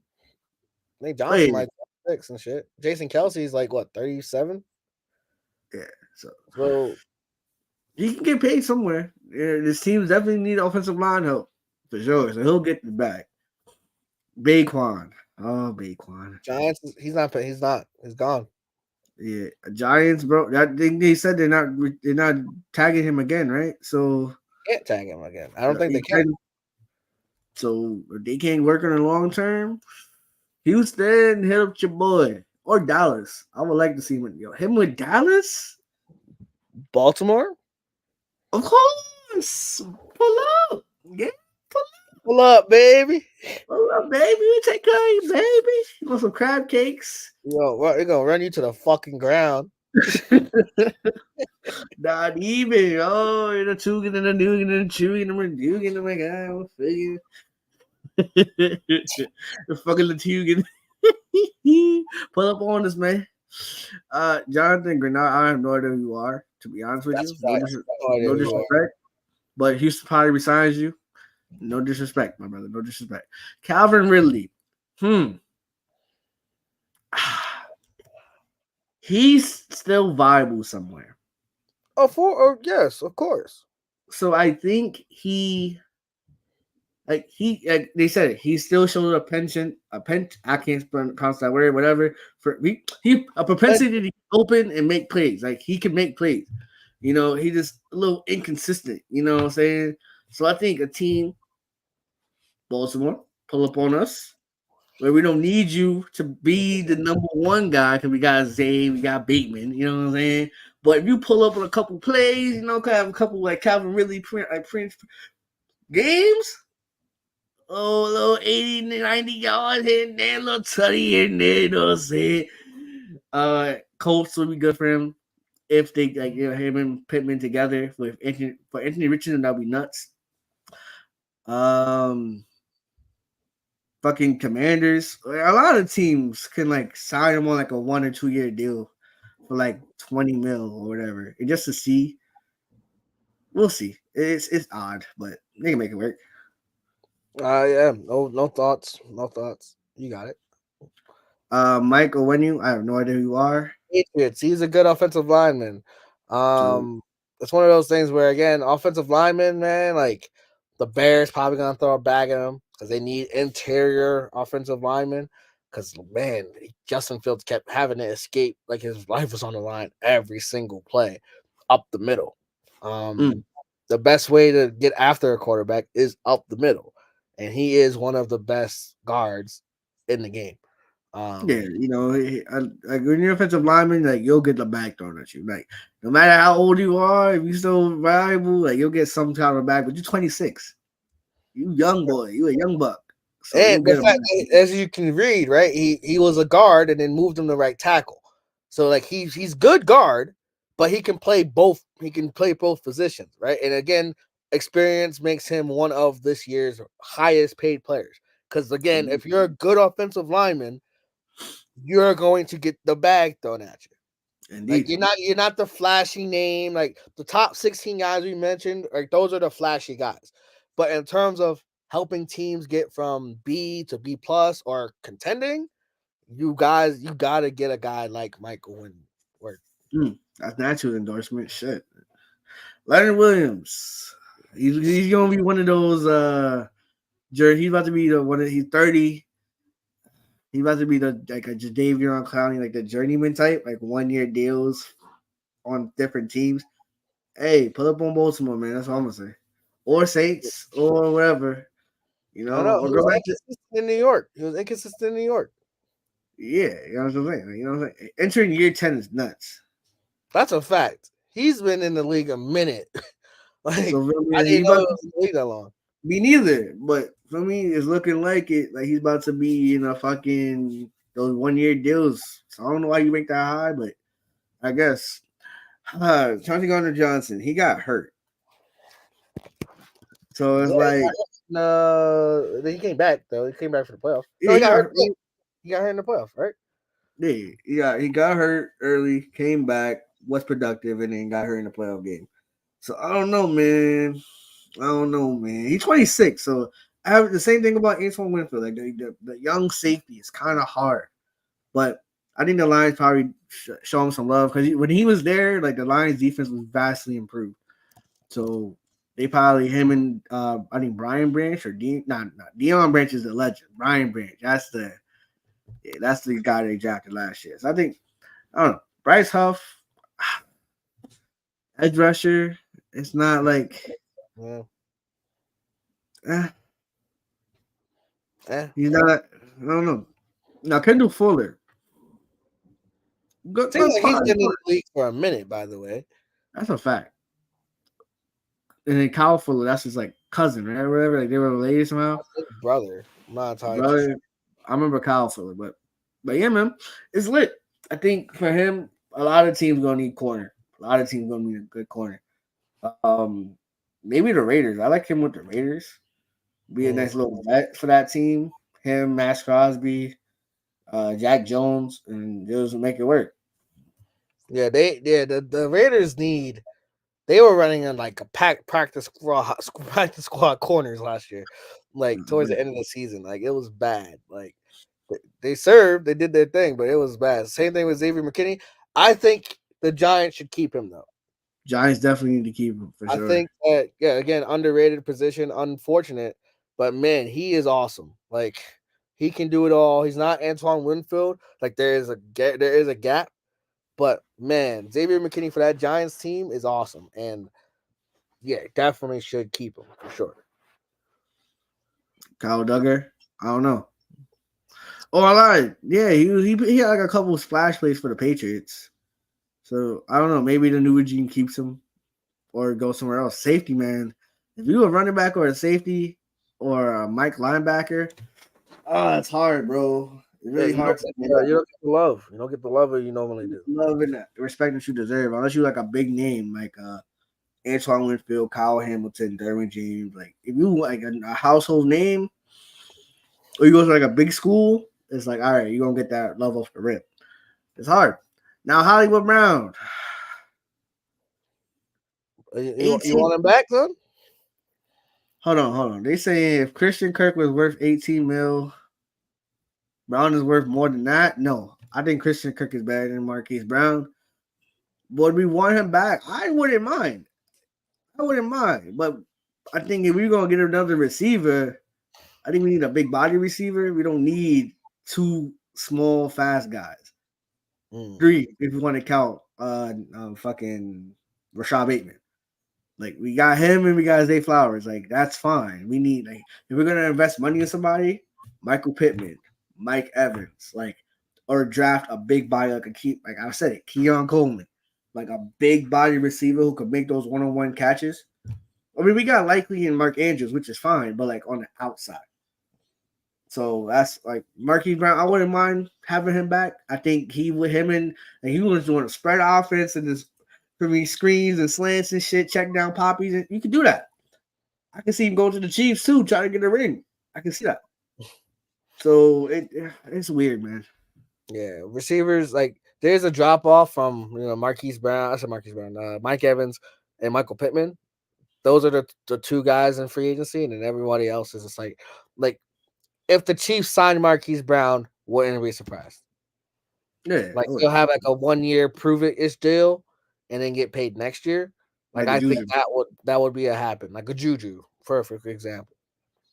Lane Johnson like 6 and shit. Jason Kelsey's like what 37. Yeah, so he can get paid somewhere. Yeah, this team definitely need offensive line help for sure. So he'll get the back. Baquan. Oh, Baquan. Giants. He's gone. Yeah, Giants, bro. I think they said they're not tagging him again, right? So can't tag him again. I don't think they can. So if they can't work on the long term, Houston, hit up your boy or Dallas. I would like to see him with Dallas. Baltimore, of course. Pull up, yeah. Pull up, baby. Pull up, baby. We take care of you, baby. You want some crab cakes? Yo, we're gonna run you to the fucking ground. Not even. Oh, in the two, in the new, in the two, in the my guy. I'm figure. The fucking Latugan. Pull up on us, man. Jonathan Grenard, I have no idea who you are, to be honest with you. No disrespect. But Houston probably resigns you. No disrespect, my brother. No disrespect. Calvin Ridley. He's still viable somewhere. Yes, of course. So I think they said it. He still showed a I can't pronounce that word, whatever. A propensity to open and make plays. Like he can make plays. You know, he just a little inconsistent. You know what I'm saying? So I think a team, Baltimore, pull up on us where we don't need you to be the number one guy because we got Zay, we got Bateman. You know what I'm saying? But if you pull up on a couple plays, you know, have a couple like Calvin Ridley Prince games. Oh, a little 80, 90 yards here and there, a little tutty in there, you know what I'm saying? Colts would be good for him if they him and Pittman together with Anthony Richardson, that'd be nuts. Fucking Commanders. A lot of teams can like sign him on like a 1 or 2 year deal for like 20 mil or whatever. And just to see. We'll see. It's odd, but they can make it work. Yeah. No thoughts. No thoughts. You got it. Mike Owenu, I have no idea who you are. Patriots. He's a good offensive lineman. It's one of those things where again, offensive lineman, man, like the Bears probably gonna throw a bag at him because they need interior offensive linemen. Because man, Justin Fields kept having to escape like his life was on the line every single play up the middle. The best way to get after a quarterback is up the middle, and he is one of the best guards in the game. Yeah, you know, like when you're offensive lineman, like you'll get the bag thrown at you. Like no matter how old you are, if you're still valuable, like you'll get some kind of bag. But you're 26, you young boy, you a young buck. So and the fact, as you can read, right, he was a guard and then moved him to right tackle. So like he's good guard, but he can play both. He can play both positions, right? And again, experience makes him one of this year's highest paid players. Because again, if you're a good offensive lineman, you're going to get the bag thrown at you. Like Indeed. you're not the flashy name. Like the top 16 guys we mentioned, like those are the flashy guys. But in terms of helping teams get from B to B plus or contending, you gotta get a guy like Michael and work. That's natural endorsement. Shit. Leonard Williams. He's gonna be one of those he's about to be the one he's 30. He's about to be the like a Jadavion Clowney, like the journeyman type, like 1 year deals on different teams. Hey, pull up on Baltimore, man. That's all I'm gonna say. Or Saints or whatever. I know Or he go was back to inconsistent in New York. He was inconsistent in New York. yeah, you know what I'm saying? You know what I'm saying? Entering year 10 is nuts. That's a fact. He's been in the league a minute. Like So I he didn't know about he was in the league that long. me neither. But for me, it's looking like it. Like he's about to be in a fucking those 1 year deals. So I don't know why you make that high, but I guess. Chauncey Gardner Johnson, he got hurt. So it's like No, he came back though. He came back for the playoffs. No, yeah, he got hurt. He got hurt in the playoffs, right? he got hurt early, came back, was productive, and then got hurt in the playoff game. So I don't know, man. He's 26, so I have the same thing about Antoine Winfield. Like the young safety is kind of hard, but I think the Lions probably show him some love because when he was there, like the Lions defense was vastly improved. So they probably him and I think Brian Branch or Deion Branch is the legend. Brian Branch, that's the guy they drafted last year. So I think I don't know. Bryce Huff, edge rusher. It's not like Yeah. eh, Eh. he's not. I don't know. Now Kendall Fuller, good Seems like he's spot. been in the league for a minute, by the way. That's a fact. And then Kyle Fuller, that's his like cousin, right? Whatever. Like they were related somehow. His brother. I'm not entirely sure. Brother, I remember Kyle Fuller, but yeah, man, it's lit. I think for him, a lot of teams gonna need corner. A lot of teams gonna need a good corner. Maybe the Raiders. I like him with the Raiders. Be a nice little vet for that team. Him, Max Crosby, Jack Jones, and just make it work. Yeah, the Raiders need. They were running on like a practice squad corners last year, like towards the end of the season. Like it was bad. Like they did their thing, but it was bad. Same thing with Xavier McKinney. I think the Giants should keep him though. Giants definitely need to keep him for I sure. think that again, underrated position, unfortunate, but man, he is awesome. Like he can do it all. He's not Antoine Winfield. Like there is a gap, but man, Xavier McKinney for that Giants team is awesome, and yeah, definitely should keep him for sure. Kyle Duggar, I don't know. Oh, I lied. Yeah, he had like a couple of splash plays for the Patriots. So I don't know. Maybe the new regime keeps him or go somewhere else. Safety, man. If you a running back or a safety or a Mike linebacker, it's hard, bro. It's really hard to you don't get the love. You don't get the love that you normally do. love and respect that you deserve, unless you like a big name like Antoine Winfield, Kyle Hamilton, Derwin James. Like if you like a household name, or you go to like a big school, it's like all right, you're gonna get that love off the rip. It's hard. Now Hollywood Brown. You want him back, son? Hold on. They say if Christian Kirk was worth 18 mil, Brown is worth more than that. No, I think Christian Kirk is better than Marquise Brown. Would we want him back? I wouldn't mind. But I think if we're gonna get another receiver, I think we need a big body receiver. We don't need two small, fast guys. 3, if you want to count fucking Rashad Bateman. Like we got him and we got Zay Flowers. Like that's fine. We need like if we're gonna invest money in somebody, Michael Pittman, Mike Evans, like or draft a big body like like I said it, Keon Coleman, like a big body receiver who could make those one-on-one catches. I mean, we got Likely and Mark Andrews, which is fine, but like on the outside. So that's like Marquise Brown. I wouldn't mind having him back. I think he was doing a spread offense and this for me screens and slants and shit, check down poppies, and you can do that. I can see him go to the Chiefs too, try to get a ring. I can see that. So it's weird, man. Yeah, receivers like there's a drop off from Marquise Brown. I said Marquise Brown, Mike Evans, and Michael Pittman. Those are the two guys in free agency, and then everybody else is just like if the Chiefs signed Marquise Brown, wouldn't be surprised. Yeah, Like he'll have like a 1 year prove it ish deal, and then get paid next year. Like like a I think Juju. that would be a happen. Like a Juju, perfect example.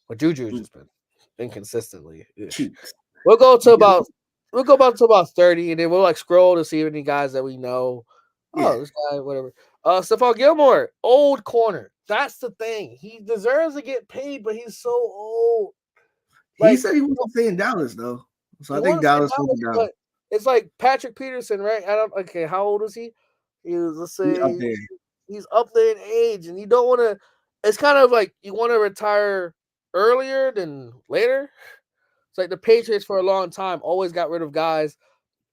But Juju's just been inconsistently ish. Cheeks. We'll go to about 30, and then we'll like scroll to see any guys that we know. Yeah. Oh, this guy, whatever. Stephon Gilmore, old corner. That's the thing. He deserves to get paid, but he's so old. He Like said he wants to stay in Dallas though. So he I think wants to Dallas stay will be Dallas, down. but it's like Patrick Peterson, right? I don't. Okay, how old is he? He was, let's He up say, there. he's up there in age, and you don't want to. It's kind of like you want to retire earlier than later. It's like the Patriots for a long time always got rid of guys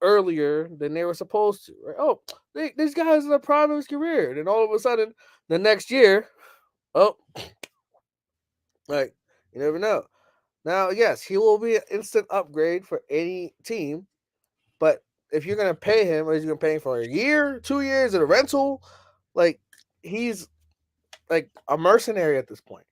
earlier than they were supposed to. Right? Oh, these guys in the prime of his career, and then all of a sudden, the next year, oh, like you never know. Now, yes, he will be an instant upgrade for any team, but if you're gonna pay him, or you're gonna pay him for a year, 2 years, at a rental, like he's like a mercenary at this point,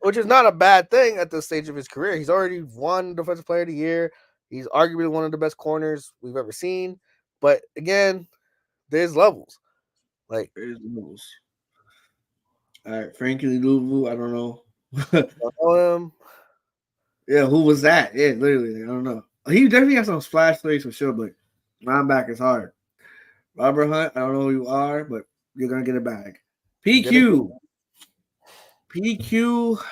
which is not a bad thing at this stage of his career. He's already won Defensive Player of the Year. He's arguably one of the best corners we've ever seen. But again, there's levels. Like There's the most. All right, Frankie Louvu. I don't know. I know him. Yeah, who was that? Yeah, literally, I don't know. He definitely has some splash plays for sure, but linebacker is hard. Robert Hunt, I don't know who you are, but you're gonna get a bag. PQ, PQ.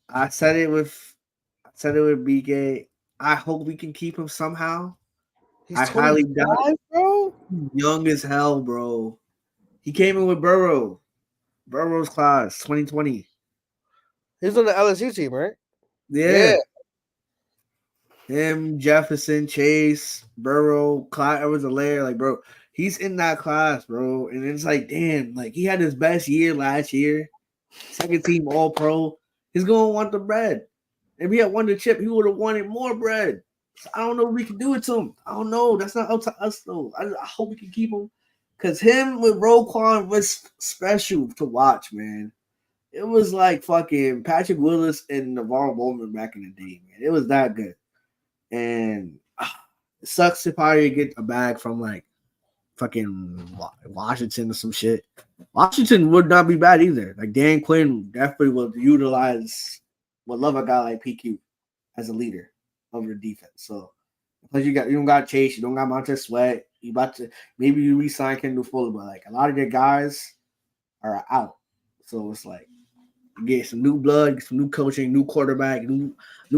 I said it with BK. I hope we can keep him somehow. He's I highly doubt 25, it. bro. Young as hell, bro. He came in with Burrow. Burrow's class, 2020. He's on the LSU team, right? Yeah. Yeah. Him, Jefferson, Chase, Burrow, Clyde Edwards-Helaire, like, bro, he's in that class, bro. And it's like, damn, like he had his best year last year, second team All Pro. He's gonna want the bread. If he had won the chip, he would have wanted more bread. So I don't know if we can do it to him. I don't know. That's not up to us though. I hope we can keep him, cause him with Roquan was special to watch, man. It was like fucking Patrick Willis and Navarro Bowman back in the day, man. It was that good. And it sucks to probably get a bag from like fucking Washington or some shit. Washington would not be bad either. Like Dan Quinn definitely would love a guy like PQ as a leader of your defense. So because you don't got Chase, you don't got Montez Sweat, you about to maybe you resign Kendall Fuller, but like a lot of their guys are out. So it's like get some new blood, get some new coaching, new quarterback, new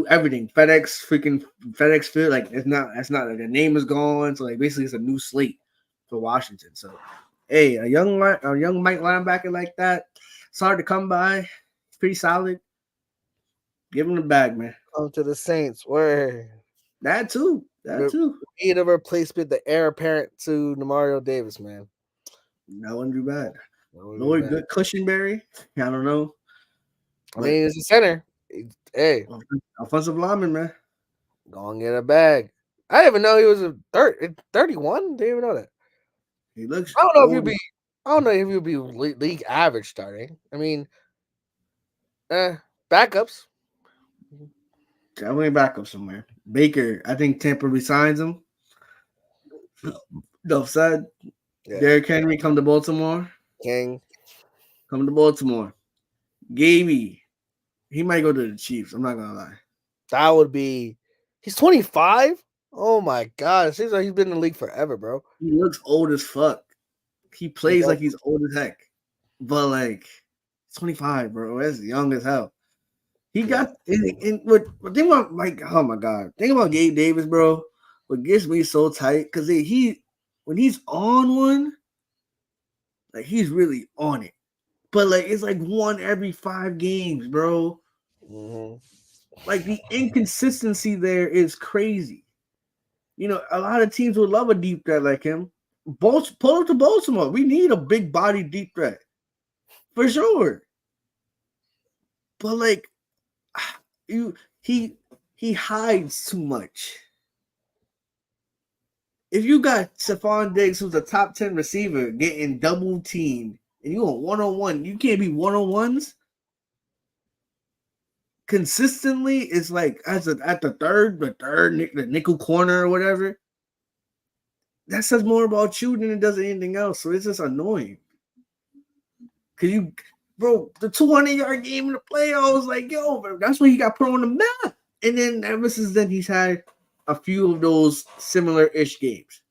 everything. FedEx Field, like that's not like the name is gone. So like basically it's a new slate for Washington. So hey, a young Mike linebacker like that, it's hard to come by. It's pretty solid. Give him the bag, man. Come to the Saints. Where That too. That the too. need of replacement, the heir apparent to Namario Davis, man. That wouldn't be bad. That would be Lord bad. Good Cushionberry. I don't know. I mean, it's a center. Hey, Offensive lineman, man. go and get a bag. I didn't even know he was a 31. Didn't even know that. He looks I don't know if old. I don't know if he'll be league average starting. I mean, backups. Definitely back up somewhere. Baker, I think Tampa resigns him. Enough said. Yeah. Derrick Henry come to Baltimore. King. Come to Baltimore. Gaby, he might go to the Chiefs. I'm not gonna lie. That would be. He's 25. Oh my god! It seems like he's been in the league forever, bro. He looks old as fuck. He plays like he's old as heck, but like 25, bro. That's young as hell. He got what think about like oh my god. Think about Gabe Davis, bro. What gets me so tight because he when he's on one, like he's really on it. But like it's like one every 5 games, bro. Mm-hmm. Like the inconsistency there is crazy. You know, a lot of teams would love a deep threat like him. Pull up to Baltimore. We need a big body deep threat for sure. But like, he hides too much. If you got Stephon Diggs, who's a top 10 receiver, getting double teamed, and you on 1-on-1, you can't be 1-on-1s consistently. It's like at the nickel corner or whatever. That says more about you than it does anything else. So it's just annoying. Cause bro, the 200-yard game in the playoffs, like, yo, bro, that's when he got put on the map. And then ever since then, he's had a few of those similar-ish games.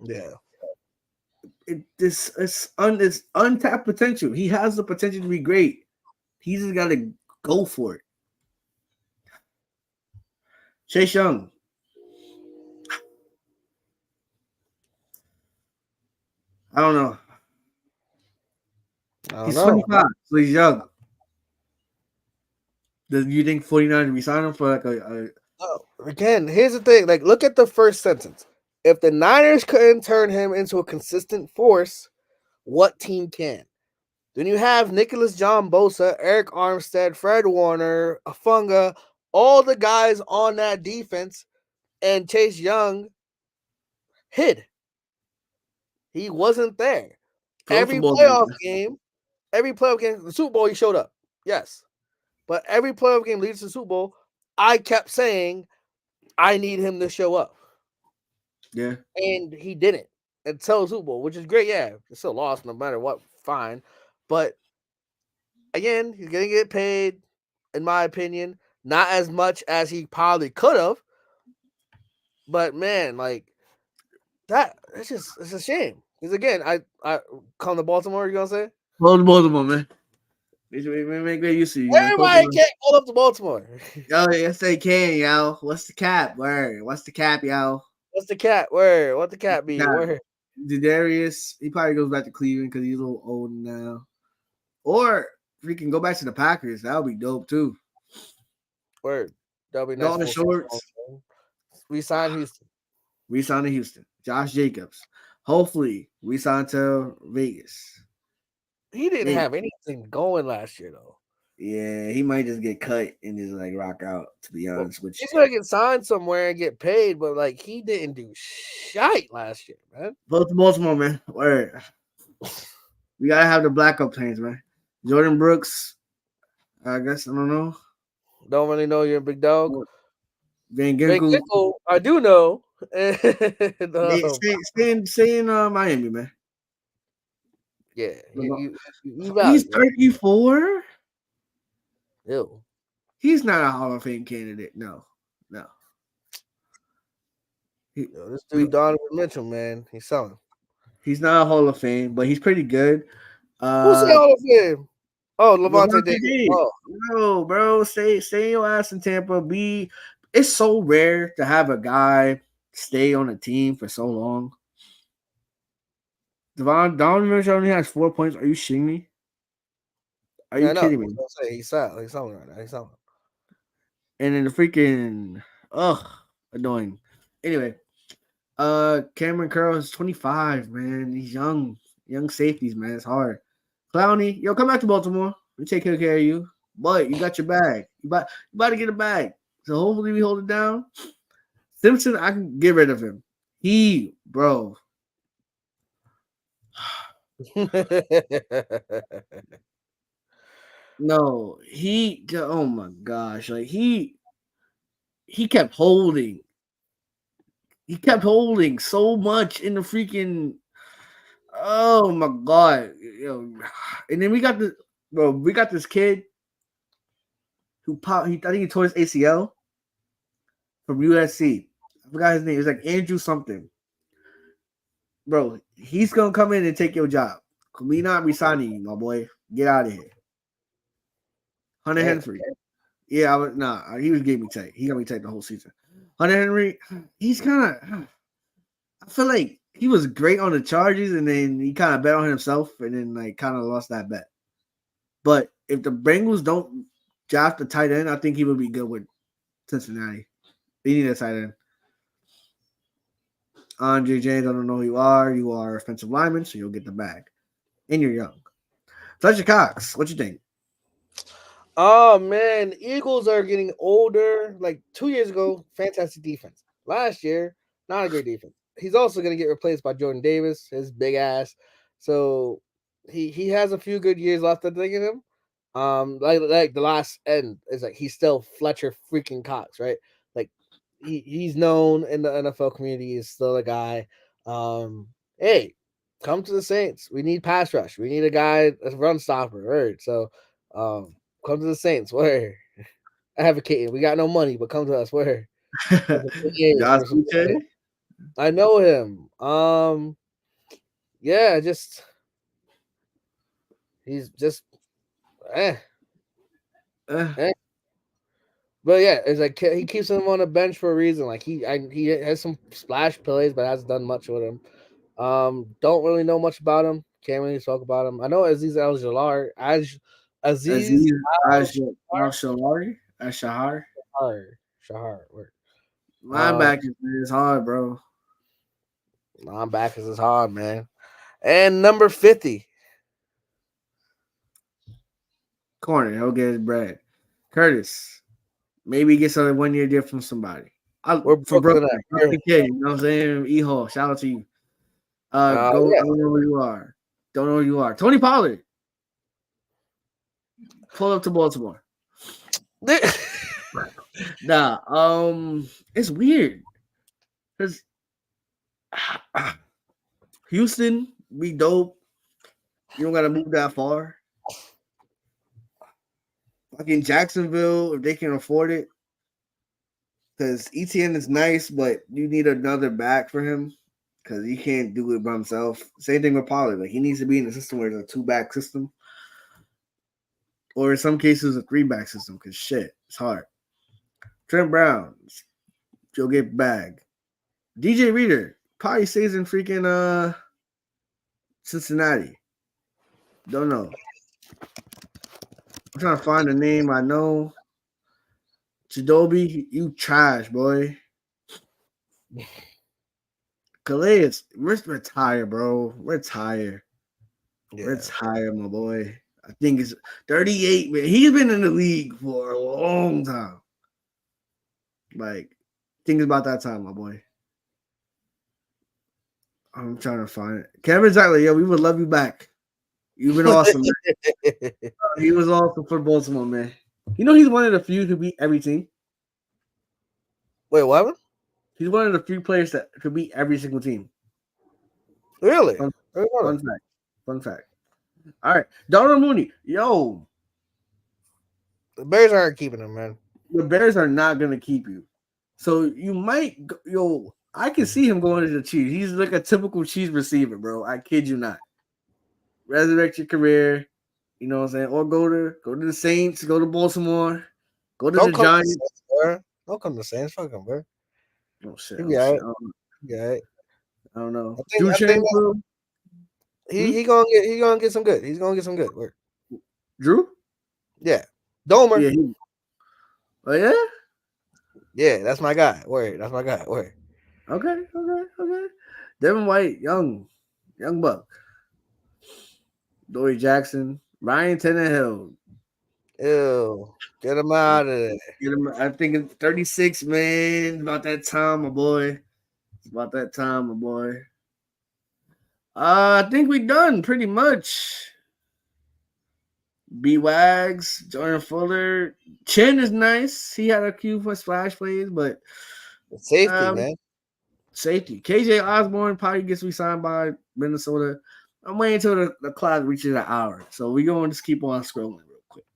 Yeah. It's untapped potential. He has the potential to be great. He just got to go for it. Chase Young. I don't know. He's 25, so he's young. Do you think 49 resign him for like Again, here's the thing. Like, look at the first sentence. If the Niners couldn't turn him into a consistent force, what team can? Then you have Nicholas John Bosa, Eric Armstead, Fred Warner, Afunga, all the guys on that defense, and Chase Young hid. He wasn't there. Every playoff game, the Super Bowl, he showed up. Yes. But every playoff game leads to the Super Bowl, I kept saying, I need him to show up. Yeah. And he didn't until Super Bowl, which is great. Yeah, it's still lost no matter what. Fine. But again, he's going to get paid, in my opinion, not as much as he probably could have. But man, like that, it's a shame. Because again, I come to Baltimore, you gonna say? Baltimore, man. Make great use of you, man. Everybody can't pull up to Baltimore. Yo, yes they can, yo. What's the cap? Word. What's the cap, yo? What's the cap? Where? What the cap be? Where? Darius, he probably goes back to Cleveland because he's a little old now. Or if he can go back to the Packers, that would be dope too. Word. That'll be nice. Dalton Shorts. We signed Houston. We signed to Houston. Josh Jacobs. Hopefully, we signed to Vegas. He didn't have anything going last year, though. Yeah, he might just get cut and just like rock out, to be honest with you. He's gonna get signed somewhere and get paid, but like he didn't do shite last year, man. Baltimore, man. Word. We gotta have the black up planes, man. Jordan Brooks, I guess I don't know. Don't really know you're a big dog. Van Ginkel, I do know. Stay in Miami, man. Yeah, he's 34. Ew. He's not a Hall of Fame candidate. No. This dude Donovan Mitchell, man, he's selling. He's not a Hall of Fame, but he's pretty good. Who's the Hall of Fame? Oh, Levante Davis. Oh. No, bro, stay your ass in Tampa. It's so rare to have a guy stay on a team for so long. Donovan Mitchell only has 4 points. Are you shitting me? Are you kidding me? He's selling right now. He's selling. And then the freaking annoying. Anyway, Cameron Curl is 25, man. He's young safeties, man. It's hard. Clowney, yo, come back to Baltimore. We take care of you. But you got your bag. You about to get a bag. So hopefully we hold it down. Simpson, I can get rid of him. Bro. No, oh my gosh. Like he kept holding. He kept holding so much in the freaking. Oh my god. And then we got this kid who popped. I think he tore his ACL from USC. I forgot his name. It was like Andrew something. Bro, he's gonna come in and take your job. We not resigning you, my boy. Get out of here. Hunter Henry. Yeah, he was getting me tight. He got me tight the whole season. Hunter Henry, he's kind of. I feel like he was great on the Chargers, and then he kind of bet on himself, and then like kind of lost that bet. But if the Bengals don't draft a tight end, I think he would be good with Cincinnati. They need a tight end. Andre James, I don't know who you are. You are offensive lineman, so you'll get the bag. And you're young. Fletcher Cox, what you think? Oh man, Eagles are getting older. Like 2 years ago, fantastic defense. Last year, not a great defense. He's also going to get replaced by Jordan Davis, his big ass. So he has a few good years left, I think, in him. Like the last end is like he's still Fletcher freaking Cox, right? Like he's known in the NFL community. He's still a guy. Hey, come to the Saints. We need pass rush. We need a guy, a run stopper, right? So, come to the Saints. Where advocating. We got no money, but come to us. Where for some big A's, Josh for some big Uche? A's. I know him. Yeah, just he's just eh, Uh, eh. But yeah, it's like he keeps him on the bench for a reason. Like he has some splash plays, but hasn't done much with him. Don't really know much about him. Can't really talk about him. I know Aziz Al Jalar, Aziz Aziz Al Al-Shahari? Al-Shahar? Shahar. Um, Linebackers, man, it's hard, bro. Linebackers is hard, man. And number 50. Corner, he'll get his bread. Curtis, maybe he gets a 1 year deal from somebody. Where From Brooklyn Brooklyn, at? Where? okay, you know what I'm saying? E-Hall, shout out to you. Go, I Yeah. don't know who you are. Don't know who you are. Tony Pollard, pull up to Baltimore. Nah, it's weird because Houston be dope. You don't gotta move that far. Like in Jacksonville, if they can afford it, because ETN is nice, but you need another back for him because he can't do it by himself. Same thing with Pollard. Like he needs to be in a system where it's a 2-back system, or in some cases a 3-back system. Because shit, it's hard. Trent Brown, you'll get bag. DJ Reader probably stays in freaking Cincinnati. Don't know. I'm trying to find a name I know. Chidobe, you trash, boy. Calais, retire, bro. Retire. Yeah. Retire, my boy. I think it's 38, man. He's been in the league for a long time. Like, think about that time, my boy. I'm trying to find it. Kevin Zeitler, yo, we would love you back. You've been awesome, man. He was awesome for Baltimore, man. You know he's one of the few who beat every team. Wait, what? He's one of the few players that could beat every single team. Really? Fun, fun fact. Fun fact. All right. Donald Mooney. Yo, The Bears aren't keeping him, man. the Bears are not going to keep you. So you might, I can see him going to the Chiefs. He's like a typical Chiefs receiver, bro. I kid you not. Resurrect your career. You know what I'm saying? Or go to the Saints, go to Baltimore, go to Don't the come to Giants. Saints, bro. Don't come to Saints. Fuck him, bro. Oh shit! He be Oh all shit! right. He all right. I don't know. I think Duchesne, bro. he gonna get some good. He's gonna get some good work. Drew? Yeah. Domer. Yeah. Oh yeah. Yeah, that's my guy. Word. That's my guy. Word. Okay. Devin White, young buck. Dory Jackson, Ryan Tannehill. Ew. Get him out of there. Get him. I think it's 36, man. About that time, my boy. It's about that time, my boy. I think we done pretty much. B Wags, Jordan Fuller, Chin is nice. He had a few for splash plays, but Safety, man. safety. KJ Osborne probably gets re-signed by Minnesota. I'm waiting until the clock reaches an hour, so we're going to just keep on scrolling real quick.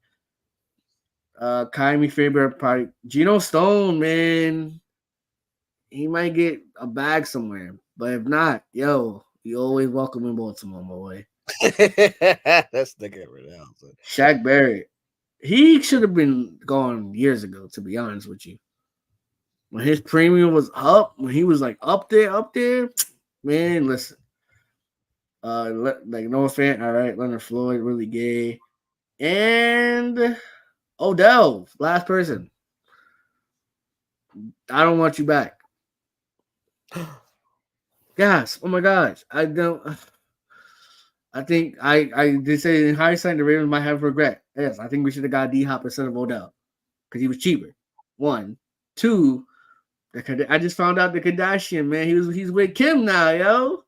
Kyrie Faber probably Geno Stone, man. He might get a bag somewhere, but if not, yo, you always welcome in Baltimore, my boy. That's the guy right now. So. Shaq Barrett. He should have been gone years ago, to be honest with you. When his premium was up, when he was like up there, man, listen. Like no offense, all right, Leonard Floyd, really gay. And Odell, last person. I don't want you back. Guys, oh my gosh. I think I did say in hindsight the Ravens might have regret. Yes, I think we should have got D Hop instead of Odell because he was cheaper. One, two. I just found out the Kardashian man. He's with Kim now, yo.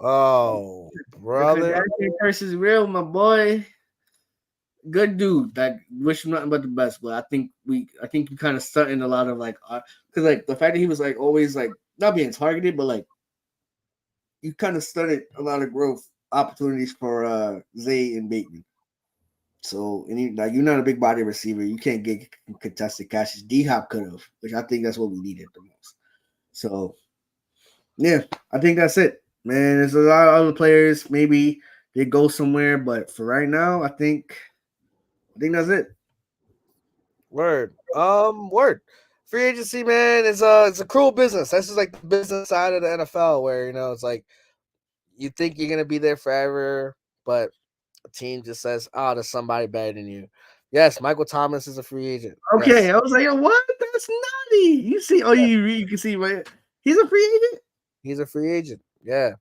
Oh, The brother. Kardashian curse is real, my boy. Good dude. Like wish him nothing but the best. But I think you kind of stunting a lot of like, because like the fact that he was like always like not being targeted, but like you kind of stunted a lot of growth opportunities for Zay and Bateman. So like you're not a big body receiver, you can't get contested catches. D Hop could have, which I think that's what we needed the most. So yeah, I think that's it, man. There's a lot of other players. Maybe they go somewhere, but for right now, I think that's it. Word. Word. Free agency, man, is it's a cruel business. This is like the business side of the NFL where it's like you think you're gonna be there forever, but a team just says, "Oh, there's somebody better than you." Yes, Michael Thomas is a free agent. Okay, Yes, I was like, yo, what? That's nutty. You see? Oh, you can see right. He's a free agent. he's a free agent. Yeah,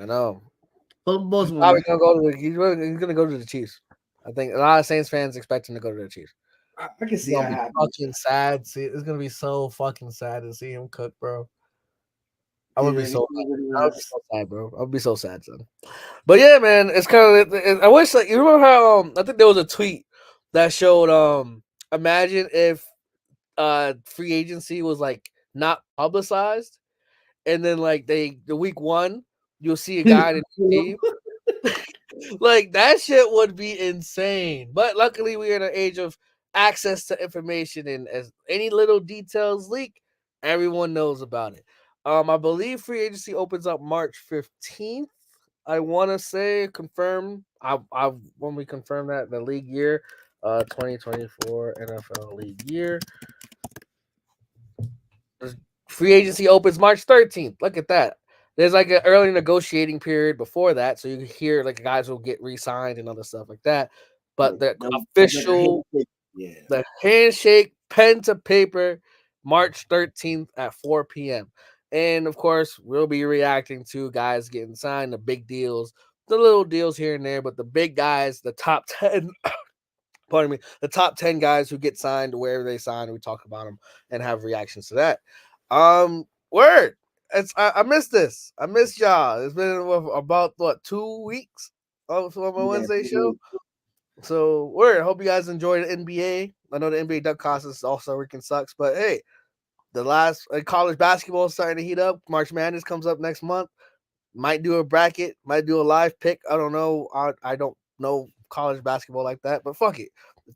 I know. He's Baltimore. probably gonna go to he's gonna go to the Chiefs. I think a lot of Saints fans expect him to go to the Chiefs. I can It's see gonna that be happening. fucking sad. See, it's gonna be so fucking sad to see him cook, bro. I would be Yeah, so I would be so sad, bro. I would be so sad, son. But yeah, man, it's kind of. I wish like you remember how I think there was a tweet that showed imagine if free agency was like not publicized, and then like the week one you'll see a guy in the team. Like that shit would be insane. But luckily we're in an age of access to information, and as any little details leak, everyone knows about it. I believe free agency opens up March 15th. I want to say confirm. I when we confirm that the league year, 2024 NFL league year. Free agency opens March 13th. Look at that. There's like an early negotiating period before that, so you can hear like guys will get re-signed and other stuff like that. But the official, yeah. the handshake, pen to paper, March 13th at 4 p.m. And of course, we'll be reacting to guys getting signed, the big deals, the little deals here and there, but the big guys, the top 10, pardon me, the top 10 guys who get signed wherever they sign, we talk about them and have reactions to that. Word. I missed this. I missed y'all. It's been about what 2 weeks of my Wednesday show. So word. Hope you guys enjoyed the NBA. I know the NBA duck cost is also freaking sucks, but hey, the last college basketball is starting to heat up. March Madness comes up next month. Might do a bracket. Might do a live pick. I don't know. I don't know college basketball like that, but fuck it. If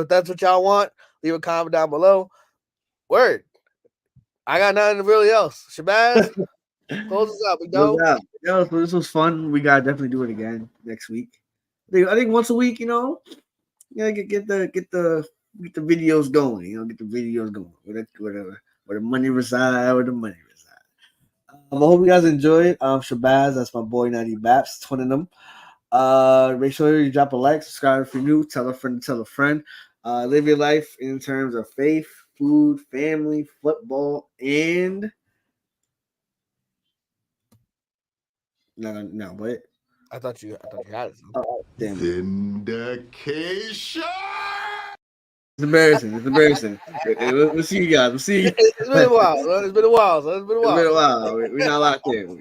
that's what y'all want, leave a comment down below. Word. I got nothing really else. Shabazz, close us up. We go. Yeah, this was fun. We gotta definitely do it again next week. I think once a week, get the videos going. Get the videos going. Where the money reside, where the money reside. I hope you guys enjoyed. Shabazz, that's my boy 90 Baps, twin of them. Make sure you drop a like, subscribe if you're new, tell a friend to tell a friend. Live your life in terms of faith, food, family, football, and no, what? I thought you had it. Damn. Vindication. It's embarrassing. It's embarrassing. We'll see you guys. We'll see you guys. It's been a while. It's been a while. It's been a while. We're not locked in.